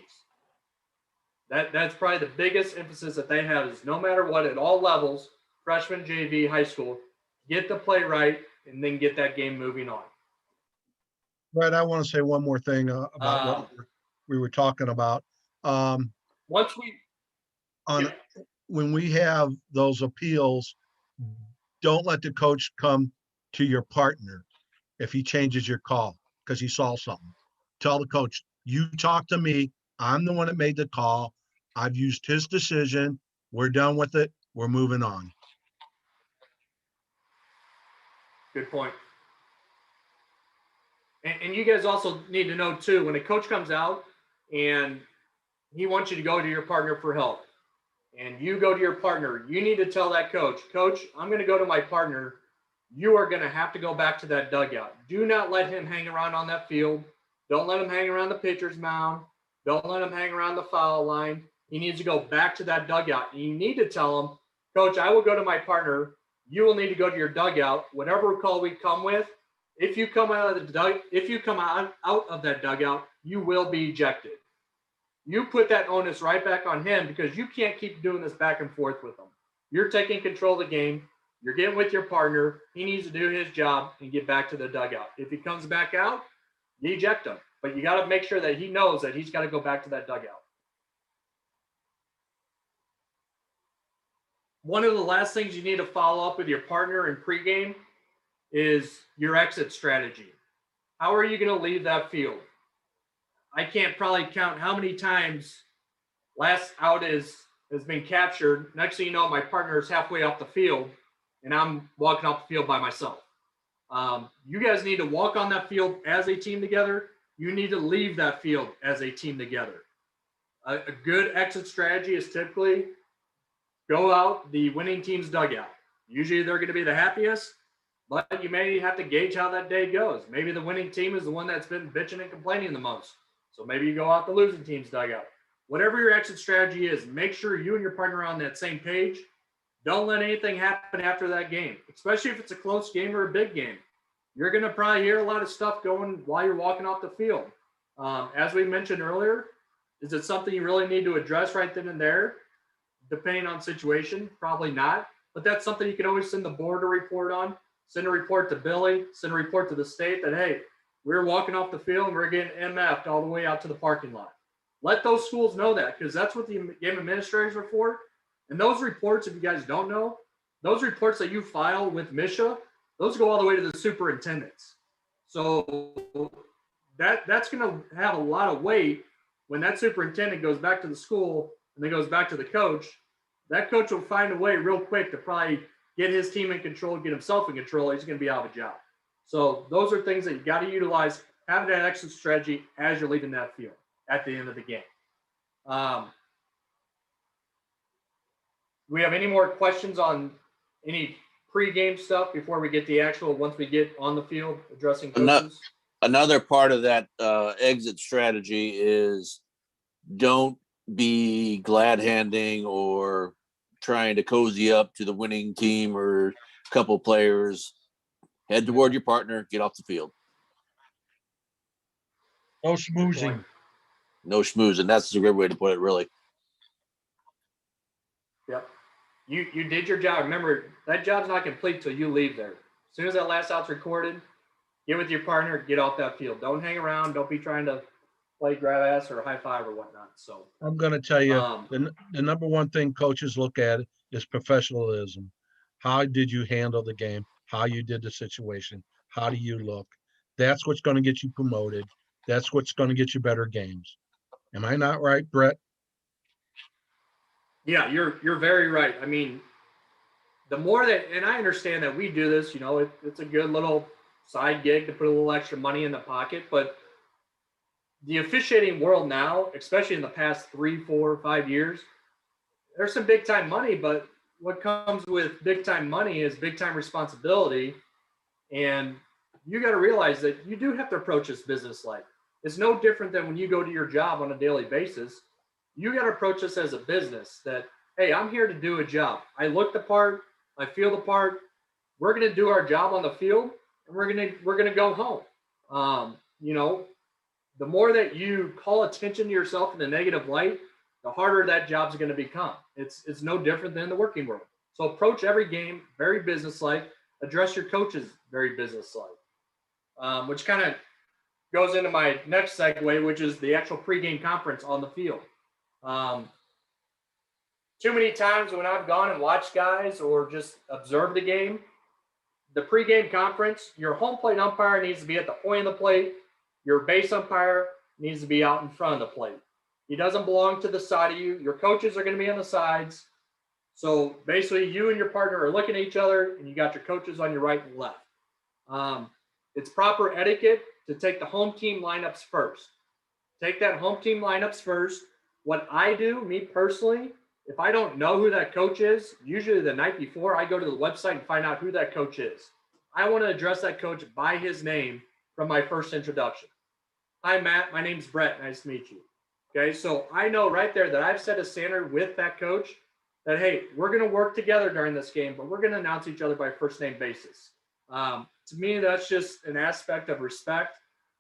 That's probably the biggest emphasis that they have is no matter what, at all levels, freshman, JV, high school, get the play right and then get that game moving on. Brett, I want to say one more thing about what we were talking about. Once we When we have those appeals, don't let the coach come to your partner if he changes your call because he saw something. Tell the coach, you talk to me. I'm the one that made the call. I've used his decision. We're done with it. We're moving on. Good point. And you guys also need to know too, when a coach comes out and he wants you to go to your partner for help and you go to your partner, you need to tell that coach, Coach, I'm going to go to my partner. You are going to have to go back to that dugout. Do not let him hang around on that field. Don't let him hang around the pitcher's mound. Don't let him hang around the foul line. He needs to go back to that dugout. And you need to tell him, Coach, I will go to my partner. You will need to go to your dugout. Whatever call we come with, if you come out of that dugout, you will be ejected. You put that onus right back on him because you can't keep doing this back and forth with him. You're taking control of the game. You're getting with your partner. He needs to do his job and get back to the dugout. If he comes back out, you eject him. But you got to make sure that he knows that he's got to go back to that dugout. One of the last things you need to follow up with your partner in pregame is your exit strategy. How are you going to leave that field? I can't probably count how many times last out has been captured. Next thing you know, my partner is halfway off the field, and I'm walking off the field by myself. You guys need to walk on that field as a team together. You need to leave that field as a team together. A good exit strategy is typically go out the winning team's dugout. Usually they're going to be the happiest, but you may have to gauge how that day goes. Maybe the winning team is the one that's been bitching and complaining the most. So maybe you go out the losing team's dugout. Whatever your exit strategy is, make sure you and your partner are on that same page. Don't let anything happen after that game, especially if it's a close game or a big game. You're going to probably hear a lot of stuff going while you're walking off the field. As we mentioned earlier, is it something you really need to address right then and there? Depending on situation, probably not. But that's something you can always send the board a report on. Send a report to Billy. Send a report to the state that, hey, we're walking off the field and we're getting MF'd all the way out to the parking lot. Let those schools know that because that's what the game administrators are for. And those reports, if you guys don't know, those reports that you file with MSHA, those go all the way to the superintendents. So that's going to have a lot of weight when that superintendent goes back to the school and then goes back to the coach. That coach will find a way real quick to probably get his team in control, get himself in control. He's going to be out of a job. So those are things that you got to utilize. Have that exit strategy as you're leaving that field at the end of the game. Do we have any more questions on any pre-game stuff before we get the actual, once we get on the field addressing coaches? Another part of that exit strategy is don't be glad handing or trying to cozy up to the winning team or a couple players. Head toward your partner, get off the field. No schmoozing. No schmoozing. That's a great way to put it, really. Yep. You did your job. Remember, that job's not complete till you leave there. As soon as that last out's recorded, get with your partner, get off that field. Don't hang around. Don't be trying to play grab ass or high five or whatnot. So I'm going to tell you, the number one thing coaches look at is professionalism. How did you handle the game? How you did the situation? How do you look? That's what's going to get you promoted. That's what's going to get you better games. Am I not right, Brett? Yeah, you're very right. I mean, the more that, and I understand that we do this, you know, it's a good little side gig to put a little extra money in the pocket, but the officiating world now, especially in the past 3, 4, 5 years, there's some big time money, but what comes with big time money is big time responsibility. And you got to realize that you do have to approach this business like it's no different than when you go to your job on a daily basis. You got to approach this as a business that, hey, I'm here to do a job. I look the part, I feel the part. We're going to do our job on the field, and we're going to go home. You know, the more that you call attention to yourself in a negative light, the harder that job's going to become. It's no different than the working world. So approach every game very businesslike. Address your coaches very businesslike, which kind of goes into my next segue, which is the actual pregame conference on the field. Too many times when I've gone and watched guys or just observed the game, the pregame conference, your home plate umpire needs to be at the point of the plate. Your base umpire needs to be out in front of the plate. He doesn't belong to the side of you. Your coaches are going to be on the sides. So basically, you and your partner are looking at each other, and you got your coaches on your right and left. It's proper etiquette to take the home team lineups first. Take that home team lineups first. What I do, me personally, if I don't know who that coach is, usually the night before, I go to the website and find out who that coach is. I want to address that coach by his name from my first introduction. Hi, Matt. My name's Brett. Nice to meet you. Okay, so I know right there that I've set a standard with that coach that, hey, we're going to work together during this game, but we're going to announce each other by first name basis. To me, that's just an aspect of respect,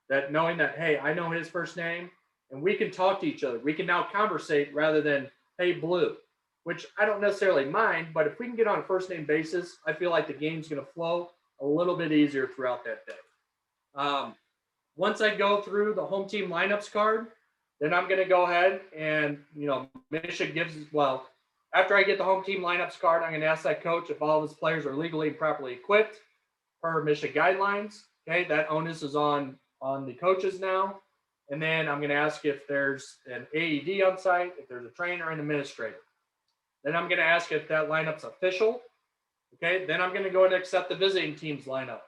that knowing that, hey, I know his first name, and we can talk to each other. We can now conversate rather than, hey, Blue, which I don't necessarily mind, but if we can get on a first name basis, I feel like the game's going to flow a little bit easier throughout that day. Once I go through the home team lineups card, then I'm going to go ahead and, Misha gives, after I get the home team lineups card, I'm going to ask that coach if all of his players are legally and properly equipped per Misha guidelines. Okay, that onus is on the coaches now. And then I'm going to ask if there's an AED on site, if there's a trainer and administrator. Then I'm going to ask if that lineup's official. Okay, then I'm going to go and accept the visiting team's lineup.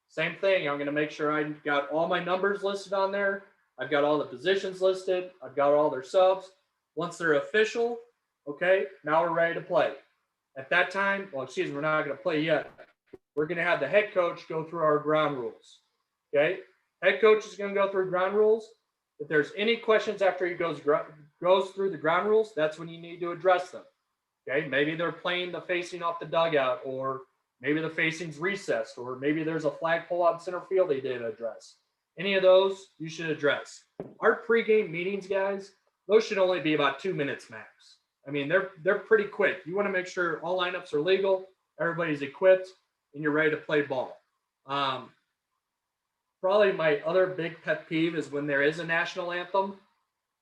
Same thing, I'm going to make sure I've got all my numbers listed on there. I've got all the positions listed. I've got all their subs. Once they're official, okay, now we're ready to play. At that time, we're not going to play yet. We're going to have the head coach go through our ground rules. Okay, head coach is going to go through ground rules. If there's any questions after he goes through the ground rules, that's when you need to address them. Okay, maybe they're playing the facing off the dugout, or maybe the facing's recessed, or maybe there's a flagpole out in center field they didn't address. Any of those you should address. Our pregame meetings, guys, those should only be about 2 minutes max. I mean, they're pretty quick. You want to make sure all lineups are legal, everybody's equipped, and you're ready to play ball. Probably my other big pet peeve is when there is a national anthem,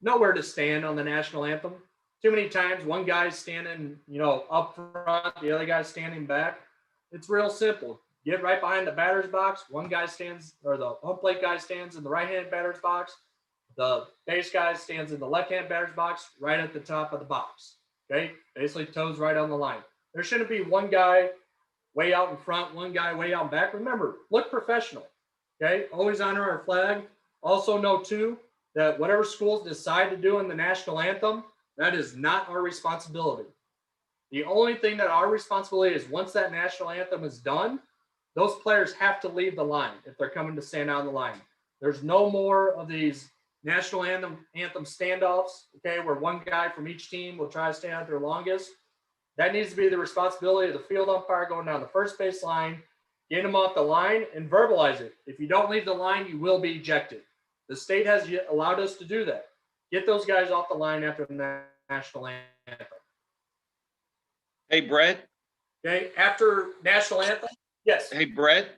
nowhere to stand on the national anthem. Too many times one guy's standing, up front, the other guy's standing back. It's real simple. Get right behind the batter's box. One guy stands, or the home plate guy stands in the right-hand batter's box. The base guy stands in the left-hand batter's box, right at the top of the box. Okay, basically toes right on the line. There shouldn't be one guy way out in front, one guy way out back. Remember, look professional. Okay, always honor our flag. Also know too that whatever schools decide to do in the national anthem, that is not our responsibility. The only thing that our responsibility is, once that national anthem is done, those players have to leave the line if they're coming to stand on the line. There's no more of these national anthem standoffs, okay, where one guy from each team will try to stand out their longest. That needs to be the responsibility of the field umpire going down the first base line, getting them off the line, and verbalize it. If you don't leave the line, you will be ejected. The state has allowed us to do that. Get those guys off the line after the national anthem. Hey, Brett. Okay, after national anthem, yes. Hey, Brett.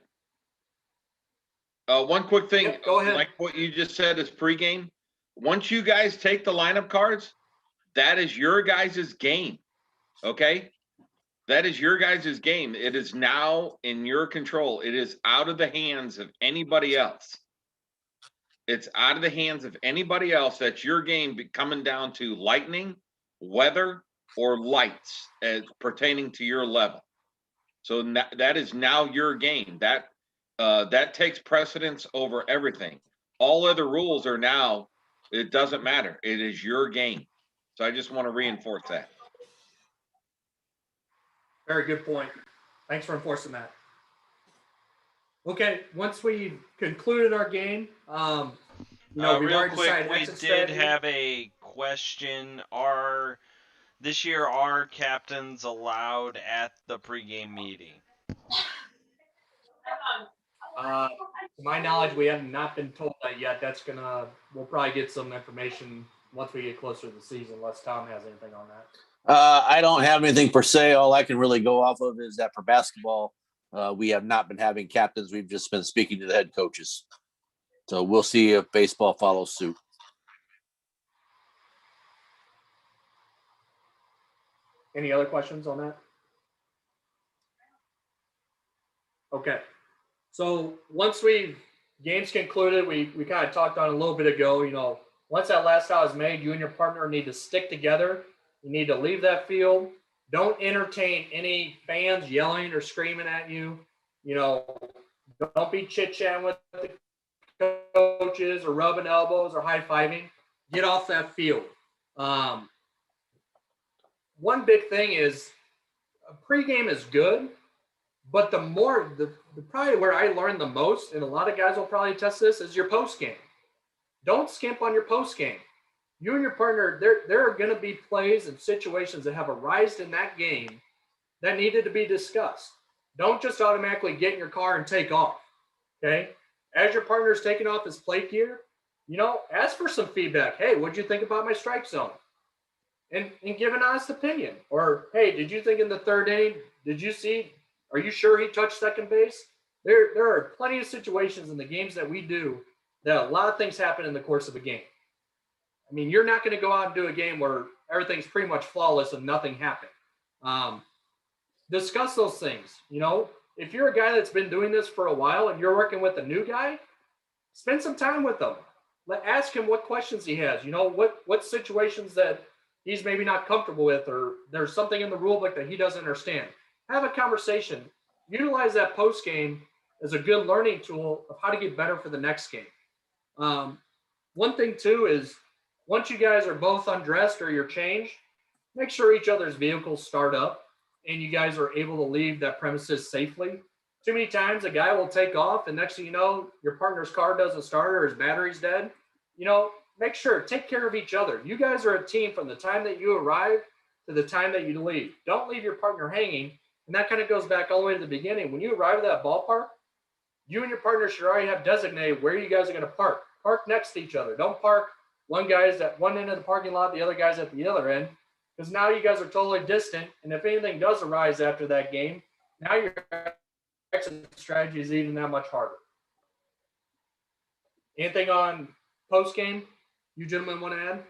One quick thing. Yep, go ahead. Like what you just said is pregame. Once you guys take the lineup cards, that is your guys' game. Okay? That is your guys' game. It is now in your control. It is out of the hands of anybody else. It's out of the hands of anybody else. That's your game, coming down to lightning, weather, or lights as pertaining to your level. So that is now your game. That takes precedence over everything. All other rules are now It doesn't matter. It is your game. So I just want to reinforce that. Very good point. Thanks for enforcing that. Okay, once we concluded our game, we've real already quick, decided we exit did strategy. have a question. This year, are captains allowed at the pregame meeting? To my knowledge, we have not been told that yet. We'll probably get some information once we get closer to the season, unless Tom has anything on that. I don't have anything per se. All I can really go off of is that for basketball, we have not been having captains. We've just been speaking to the head coaches. So we'll see if baseball follows suit. Any other questions on that? Okay. So once games concluded, we kind of talked on a little bit ago, once that last out is made, you and your partner need to stick together. You need to leave that field. Don't entertain any fans yelling or screaming at you. Don't be chit-chatting with the coaches or rubbing elbows or high-fiving. Get off that field. One big thing is a pregame is good, but the probably where I learned the most, and a lot of guys will probably test this, is your postgame. Don't skimp on your postgame. You and your partner, there are going to be plays and situations that have arisen in that game that needed to be discussed. Don't just automatically get in your car and take off, okay? As your partner is taking off his plate gear, ask for some feedback. Hey, what'd you think about my strike zone? And give an honest opinion. Or, hey, did you think in the third inning, are you sure he touched second base? There are plenty of situations in the games that we do that a lot of things happen in the course of a game. I mean, you're not going to go out and do a game where everything's pretty much flawless and nothing happened. Discuss those things. If you're a guy that's been doing this for a while and you're working with a new guy, spend some time with them. Ask him what questions he has. What situations that he's maybe not comfortable with, or there's something in the rule book that he doesn't understand. Have a conversation. Utilize that post game as a good learning tool of how to get better for the next game. One thing too is once you guys are both undressed or you're changed, make sure each other's vehicles start up and you guys are able to leave that premises safely. Too many times a guy will take off and next thing you know, your partner's car doesn't start or his battery's dead. Make sure, take care of each other. You guys are a team from the time that you arrive to the time that you leave. Don't leave your partner hanging. And that kind of goes back all the way to the beginning. When you arrive at that ballpark, you and your partner should already have designated where you guys are going to park. Park next to each other. Don't park one guy's at one end of the parking lot, the other guy's at the other end, because now you guys are totally distant. And if anything does arise after that game, now your exit strategy is even that much harder. Anything on post game you gentlemen want to add?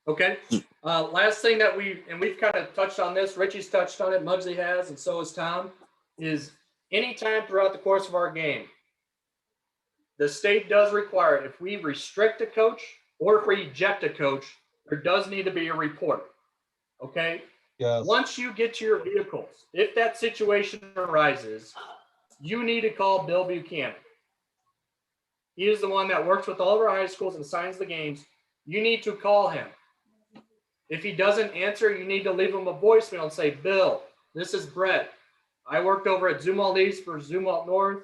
Okay. Last thing that we've kind of touched on this, Richie's touched on it, Muggsy has, and so has Tom, is anytime throughout the course of our game, the state does require it. If we restrict a coach or if we eject a coach, there does need to be a report. Okay? Yes. Once you get to your vehicles, if that situation arises, you need to call Bill Buchanan. He is the one that works with all of our high schools and signs the games. You need to call him. If he doesn't answer, you need to leave him a voicemail and say, Bill, this is Brett. I worked over at Zumwalt East for Zumwalt North.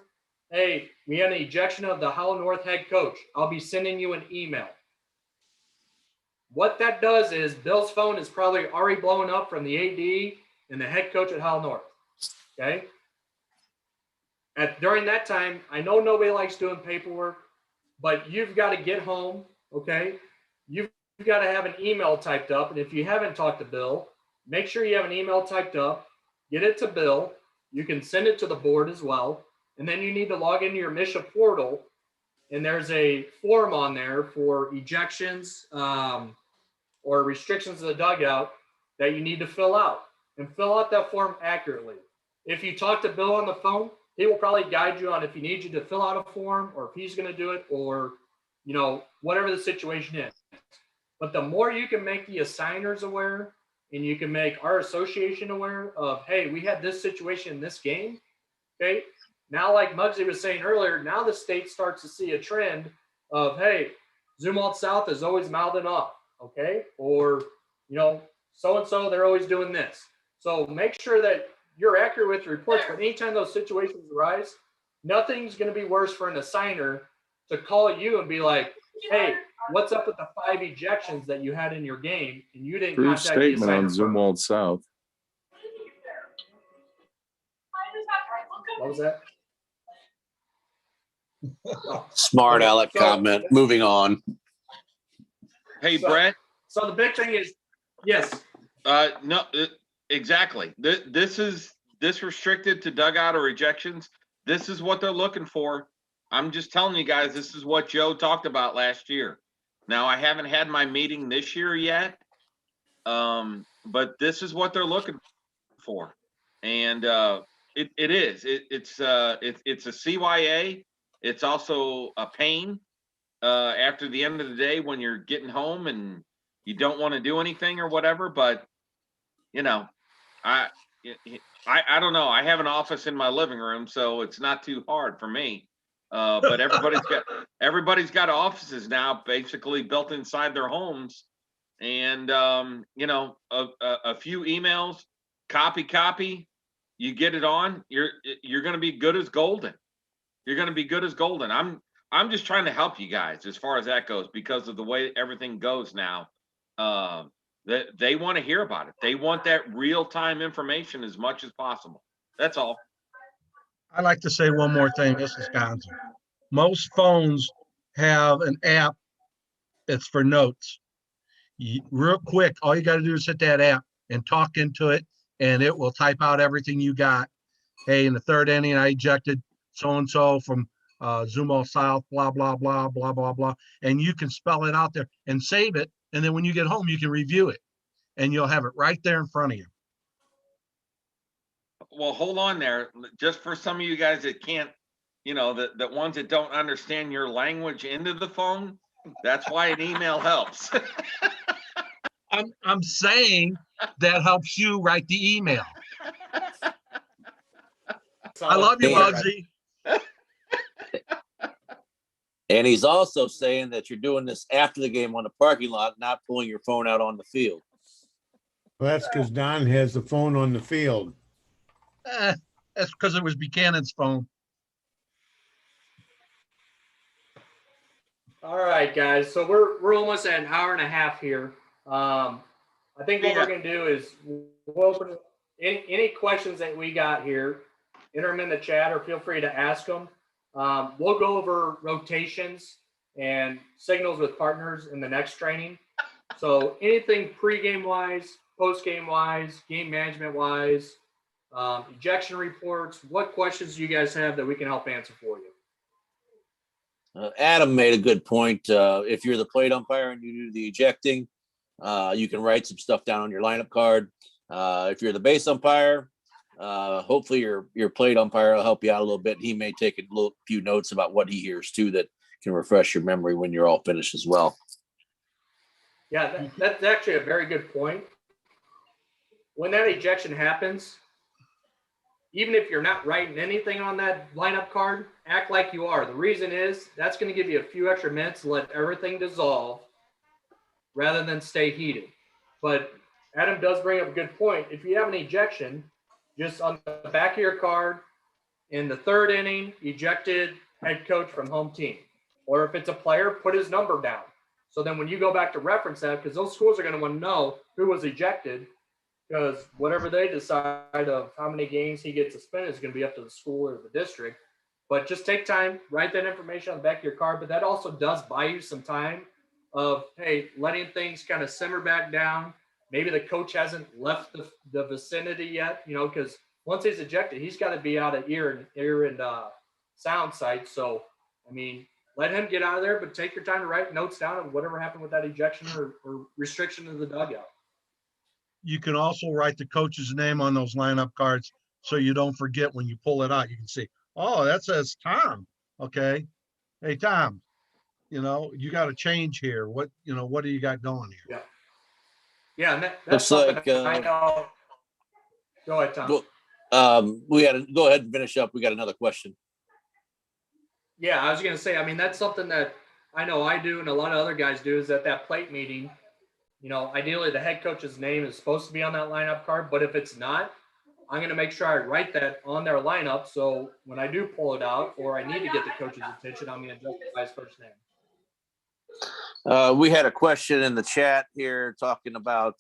Hey, we had an ejection of the Howell North head coach. I'll be sending you an email. What that does is Bill's phone is probably already blowing up from the AD and the head coach at Howell North. Okay? During that time, I know nobody likes doing paperwork, but you've got to get home, okay? You've got to have an email typed up. And if you haven't talked to Bill, make sure you have an email typed up, get it to Bill. You can send it to the board as well. And then you need to log into your Misha portal. And there's a form on there for ejections or restrictions of the dugout that you need to fill out. And fill out that form accurately. If you talk to Bill on the phone, he will probably guide you on if he needs you to fill out a form or if he's going to do it or, whatever the situation is. But the more you can make the assigners aware and you can make our association aware of, hey, we had this situation in this game, okay? Now, like Muggsy was saying earlier, now the state starts to see a trend of, hey, Zumwalt South is always mouthing off, okay? Or, so-and-so, they're always doing this. So make sure that you're accurate with your reports, but anytime those situations arise, nothing's going to be worse for an assigner to call you and be like, hey, what's up with the 5 ejections that you had in your game and you didn't True contact the statement on assigner? Zumwalt South. What was that? Smart Okay, aleck so- comment. Moving on. Hey, So- Brett. So the big thing is, yes, No, exactly. This restricted to dugout or ejections. This is what they're looking for. I'm just telling you guys, this is what Joe talked about last year. Now, I haven't had my meeting this year yet, but this is what they're looking for, and it's a CYA. It's also a pain after the end of the day when you're getting home and you don't want to do anything or whatever. But I don't know. I have an office in my living room, so it's not too hard for me. But everybody's got offices now, basically built inside their homes, and a few emails, copy. You get it on. You're going to be good as golden. You're going to be good as golden. I'm just trying to help you guys as far as that goes because of the way everything goes now. They want to hear about it. They want that real-time information as much as possible. That's all. I like to say one more thing. This is Gonzo. Most phones have an app that's for notes. Real quick, all you got to do is hit that app and talk into it, and it will type out everything you got. Hey, in the 3rd inning, I ejected so-and-so from Zumwalt South, blah, blah, blah, blah, blah, blah. And you can spell it out there and save it. And then when you get home, you can review it. And you'll have it right there in front of you. Well, hold on there. Just for some of you guys that can't, the ones that don't understand your language into the phone, that's why an email helps. I'm saying that helps you write the email. I love you, Yeah. Bugsy. And he's also saying that you're doing this after the game on the parking lot, not pulling your phone out on the field. Well, that's because Don has the phone on the field. That's because it was Buchanan's phone. All right, guys. So we're almost at an hour and a half here. I think what we're gonna do is we'll open any questions that we got here. Enter them in the chat, or feel free to ask them. We'll go over rotations and signals with partners in the next training. So anything pre-game wise, post-game wise, game management wise, ejection reports. What questions do you guys have that we can help answer for you? Adam made a good point. If you're the plate umpire and you do the ejecting, you can write some stuff down on your lineup card. If you're the base umpire, hopefully your plate umpire will help you out a little bit. He may take a few notes about what he hears too that can refresh your memory when you're all finished as well. Yeah, that's actually a very good point. When that ejection happens, even if you're not writing anything on that lineup card, act like you are. The reason is that's going to give you a few extra minutes to let everything dissolve rather than stay heated. But Adam does bring up a good point. If you have an ejection, just on the back of your card, in the 3rd inning, ejected head coach from home team. Or if it's a player, put his number down. So then when you go back to reference that, because those schools are going to want to know who was ejected, because whatever they decide of how many games he gets suspended is going to be up to the school or the district. But just take time, write that information on the back of your card. But that also does buy you some time of, hey, letting things kind of simmer back down. Maybe the coach hasn't left the vicinity yet, because once he's ejected, he's got to be out of ear and sound sight. So, I mean, let him get out of there, but take your time to write notes down of whatever happened with that ejection or restriction of the dugout. You can also write the coach's name on those lineup cards so you don't forget when you pull it out. You can see, oh, that says Tom. Okay. Hey, Tom, you got a change here. What do you got going here? Yeah. Yeah. And that's Looks like, I know. Go ahead, Tom. We got to go ahead and finish up. We got another question. Yeah, I was going to say, I mean, that's something that I know I do, and a lot of other guys do, is at that plate meeting, ideally the head coach's name is supposed to be on that lineup card, but if it's not, I'm going to make sure I write that on their lineup. So when I do pull it out or I need to get the coach's attention, I'm going to justify his first name. We had a question in the chat here talking about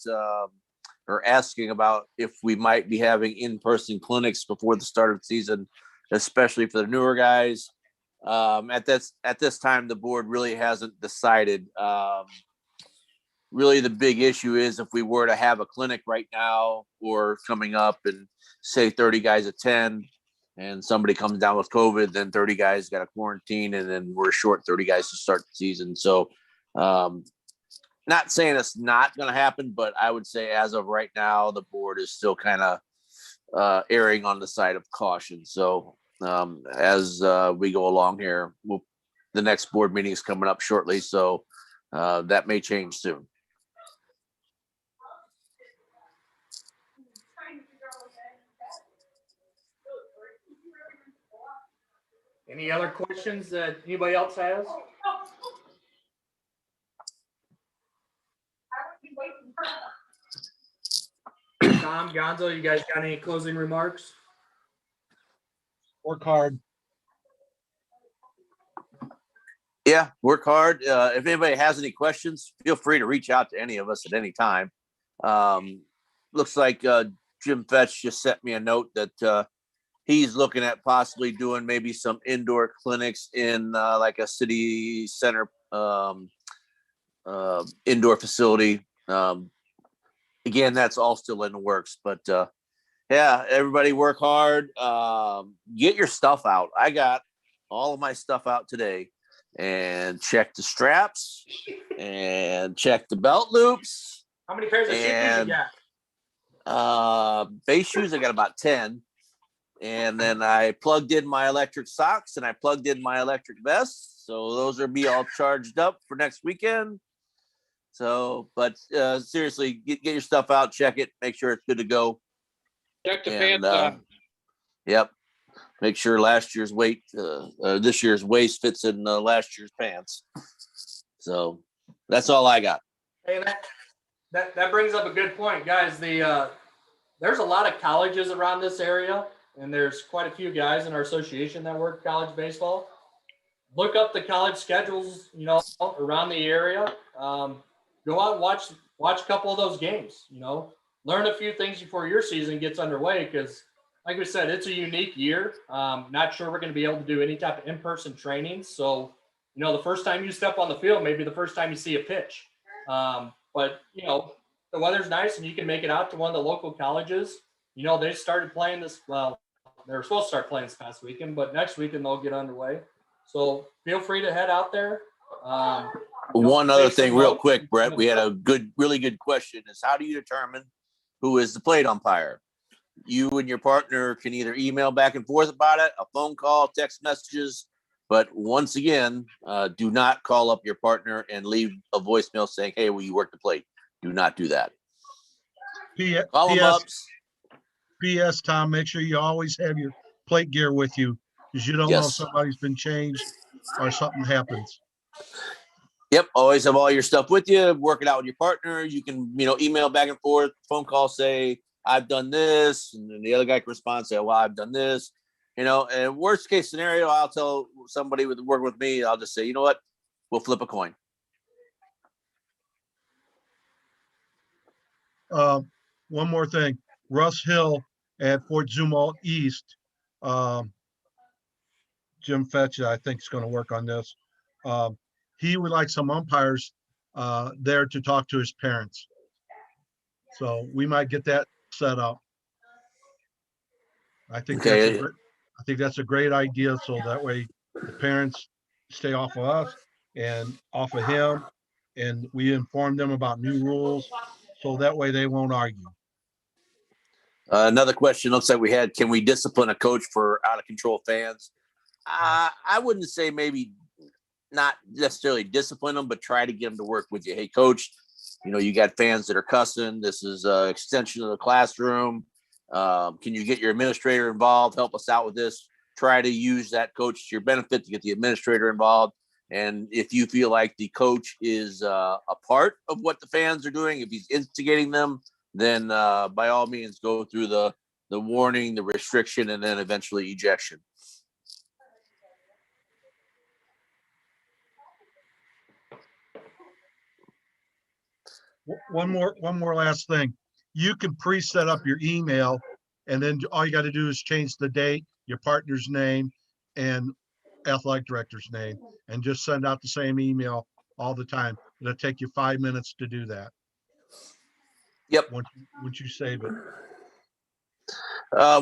or asking about if we might be having in-person clinics before the start of the season, especially for the newer guys. At this time, the board really hasn't decided. Really, the big issue is if we were to have a clinic right now or coming up and say 30 guys attend and somebody comes down with COVID, then 30 guys got to quarantine and then we're short 30 guys to start the season. So not saying it's not going to happen, but I would say as of right now, the board is still kind of erring on the side of caution. So as we go along here, the next board meeting is coming up shortly. So that may change soon. Any other questions that anybody else has? Tom, Gonzo, you guys got any closing remarks? Work hard. Yeah, work hard. If anybody has any questions, feel free to reach out to any of us at any time. Looks like Jim Fetch just sent me a note that he's looking at possibly doing maybe some indoor clinics in like a city center indoor facility. Again, that's all still in the works, but yeah, everybody work hard. Get your stuff out. I got all of my stuff out today and check the straps and check the belt loops. How many pairs of shoes you got? Base shoes, I got about 10. And then I plugged in my electric socks and I plugged in my electric vest. So those are be all charged up for next weekend. So, but seriously, get your stuff out, check it, make sure it's good to go. Check the pants out. Yep. Make sure last year's weight, this year's waist fits in last year's pants. So that's all I got. Hey, that brings up a good point, guys. There's a lot of colleges around this area, and there's quite a few guys in our association that work college baseball. Look up the college schedules, around the area. Go out and watch a couple of those games. Learn a few things before your season gets underway, because like we said, it's a unique year. Not sure we're going to be able to do any type of in-person training. So, the first time you step on the field, maybe the first time you see a pitch. But, the weather's nice and you can make it out to one of the local colleges. They started playing this, well, they were supposed to start playing this past weekend, but next weekend they'll get underway. So feel free to head out there. One other thing real quick, Brett, we had a really good question is how do you determine who is the plate umpire? You and your partner can either email back and forth about it, a phone call, text messages. But once again, do not call up your partner and leave a voicemail saying, hey, will you work the plate? Do not do that. Call them up. P.S. Tom, make sure you always have your plate gear with you because you don't know if somebody's been changed or something happens. Yep, always have all your stuff with you. Work it out with your partner. You can, email back and forth, phone call, say, I've done this, and then the other guy can respond, say, well, I've done this. And worst case scenario, I'll tell somebody with working with me, I'll just say, you know what, we'll flip a coin. One more thing, Russ Hill at Fort Zumwalt East, Jim Fetch, I think is going to work on this. He would like some umpires there to talk to his parents. So we might get that set up. I think that's a great idea. So that way the parents stay off of us and off of him, and we inform them about new rules. So that way they won't argue. Another question looks like we had, can we discipline a coach for out of control fans? I wouldn't say maybe not necessarily discipline them, but try to get them to work with you. Hey, coach, you got fans that are cussing. This is an extension of the classroom. Can you get your administrator involved? Help us out with this. Try to use that coach to your benefit to get the administrator involved. And if you feel like the coach is a part of what the fans are doing, if he's instigating them, then by all means go through the warning, the restriction, and then eventually ejection. One more last thing. You can pre-set up your email, and then all you got to do is change the date, your partner's name, and athletic director's name, and just send out the same email all the time. It'll take you 5 minutes to do that. Yep. Once you save it.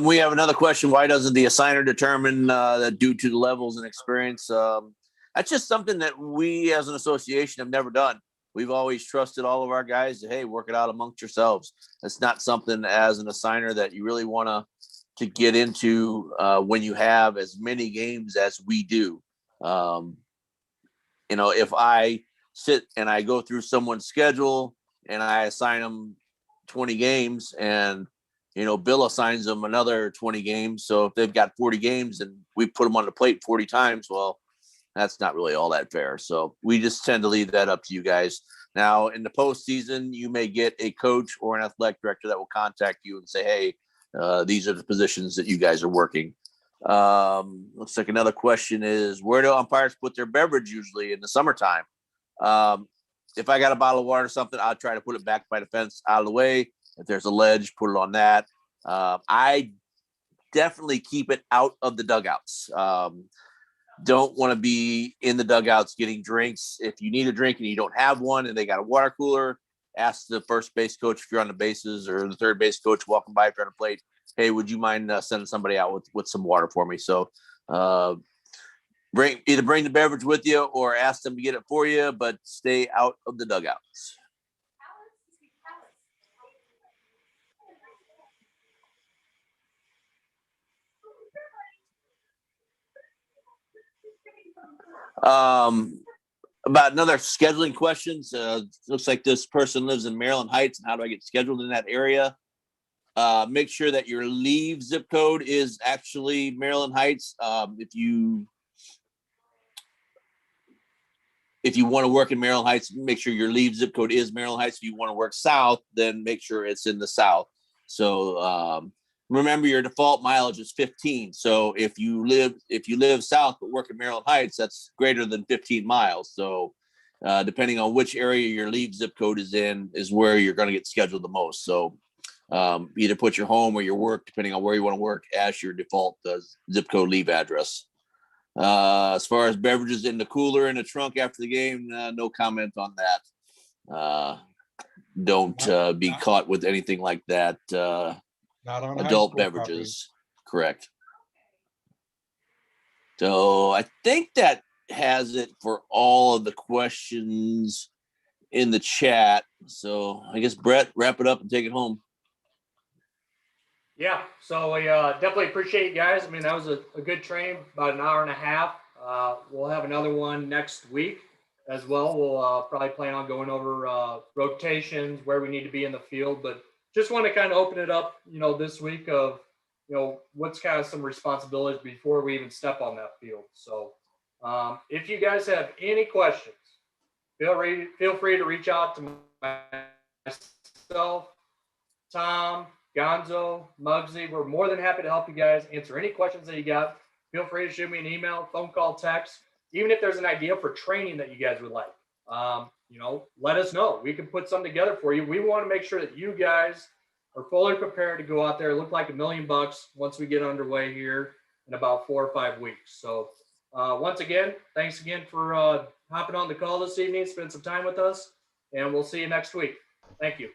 We have another question. Why doesn't the assigner determine that due to the levels and experience? That's just something that we as an association have never done. We've always trusted all of our guys to, hey, work it out amongst yourselves. It's not something as an assigner that you really want to get into when you have as many games as we do. If I sit and I go through someone's schedule and I assign them 20 games and, Bill assigns them another 20 games. So if they've got 40 games and we put them on the plate 40 times, well, that's not really all that fair. So we just tend to leave that up to you guys. Now, in the postseason, you may get a coach or an athletic director that will contact you and say, hey, these are the positions that you guys are working. Looks like another question is, where do umpires put their beverage usually in the summertime? If I got a bottle of water or something, I'll try to put it back by the fence out of the way. If there's a ledge, put it on that. I definitely keep it out of the dugouts. Don't want to be in the dugouts getting drinks. If you need a drink and you don't have one and they got a water cooler, ask the first base coach if you're on the bases, or the third base coach walking by if you're on a plate, hey, would you mind sending somebody out with some water for me? So bring the beverage with you or ask them to get it for you, but stay out of the dugouts. About another scheduling questions. Looks like this person lives in Maryland Heights, and how do I get scheduled in that area? Make sure that your leave zip code is actually Maryland Heights. If you want to work in Maryland Heights, make sure your leave zip code is Maryland Heights. If you want to work south, then make sure it's in the south. So remember, your default mileage is 15. So if you live south but work in Maryland Heights, that's greater than 15 miles. So depending on which area your leave zip code is in is where you're going to get scheduled the most. So either put your home or your work, depending on where you want to work, as your default zip code leave address. As far as beverages in the cooler in the trunk after the game, no comment on that. Don't be caught with anything like that. Not on adult beverages, correct. So I think that has it for all of the questions in the chat. So I guess, Brett, wrap it up and take it home. Yeah, so we definitely appreciate you guys. I mean, that was a good train, about an hour and a half. We'll have another one next week as well. We'll probably plan on going over rotations, where we need to be in the field, but just want to kind of open it up, this week of, what's kind of some responsibilities before we even step on that field. So if you guys have any questions, feel free to reach out to myself, Tom, Gonzo, Muggsy. We're more than happy to help you guys answer any questions that you got. Feel free to shoot me an email, phone call, text. Even if there's an idea for training that you guys would like, let us know. We can put something together for you. We want to make sure that you guys are fully prepared to go out there, look like $1 million once we get underway here in about 4 or 5 weeks. So once again, thanks again for hopping on the call this evening, spend some time with us, and we'll see you next week. Thank you.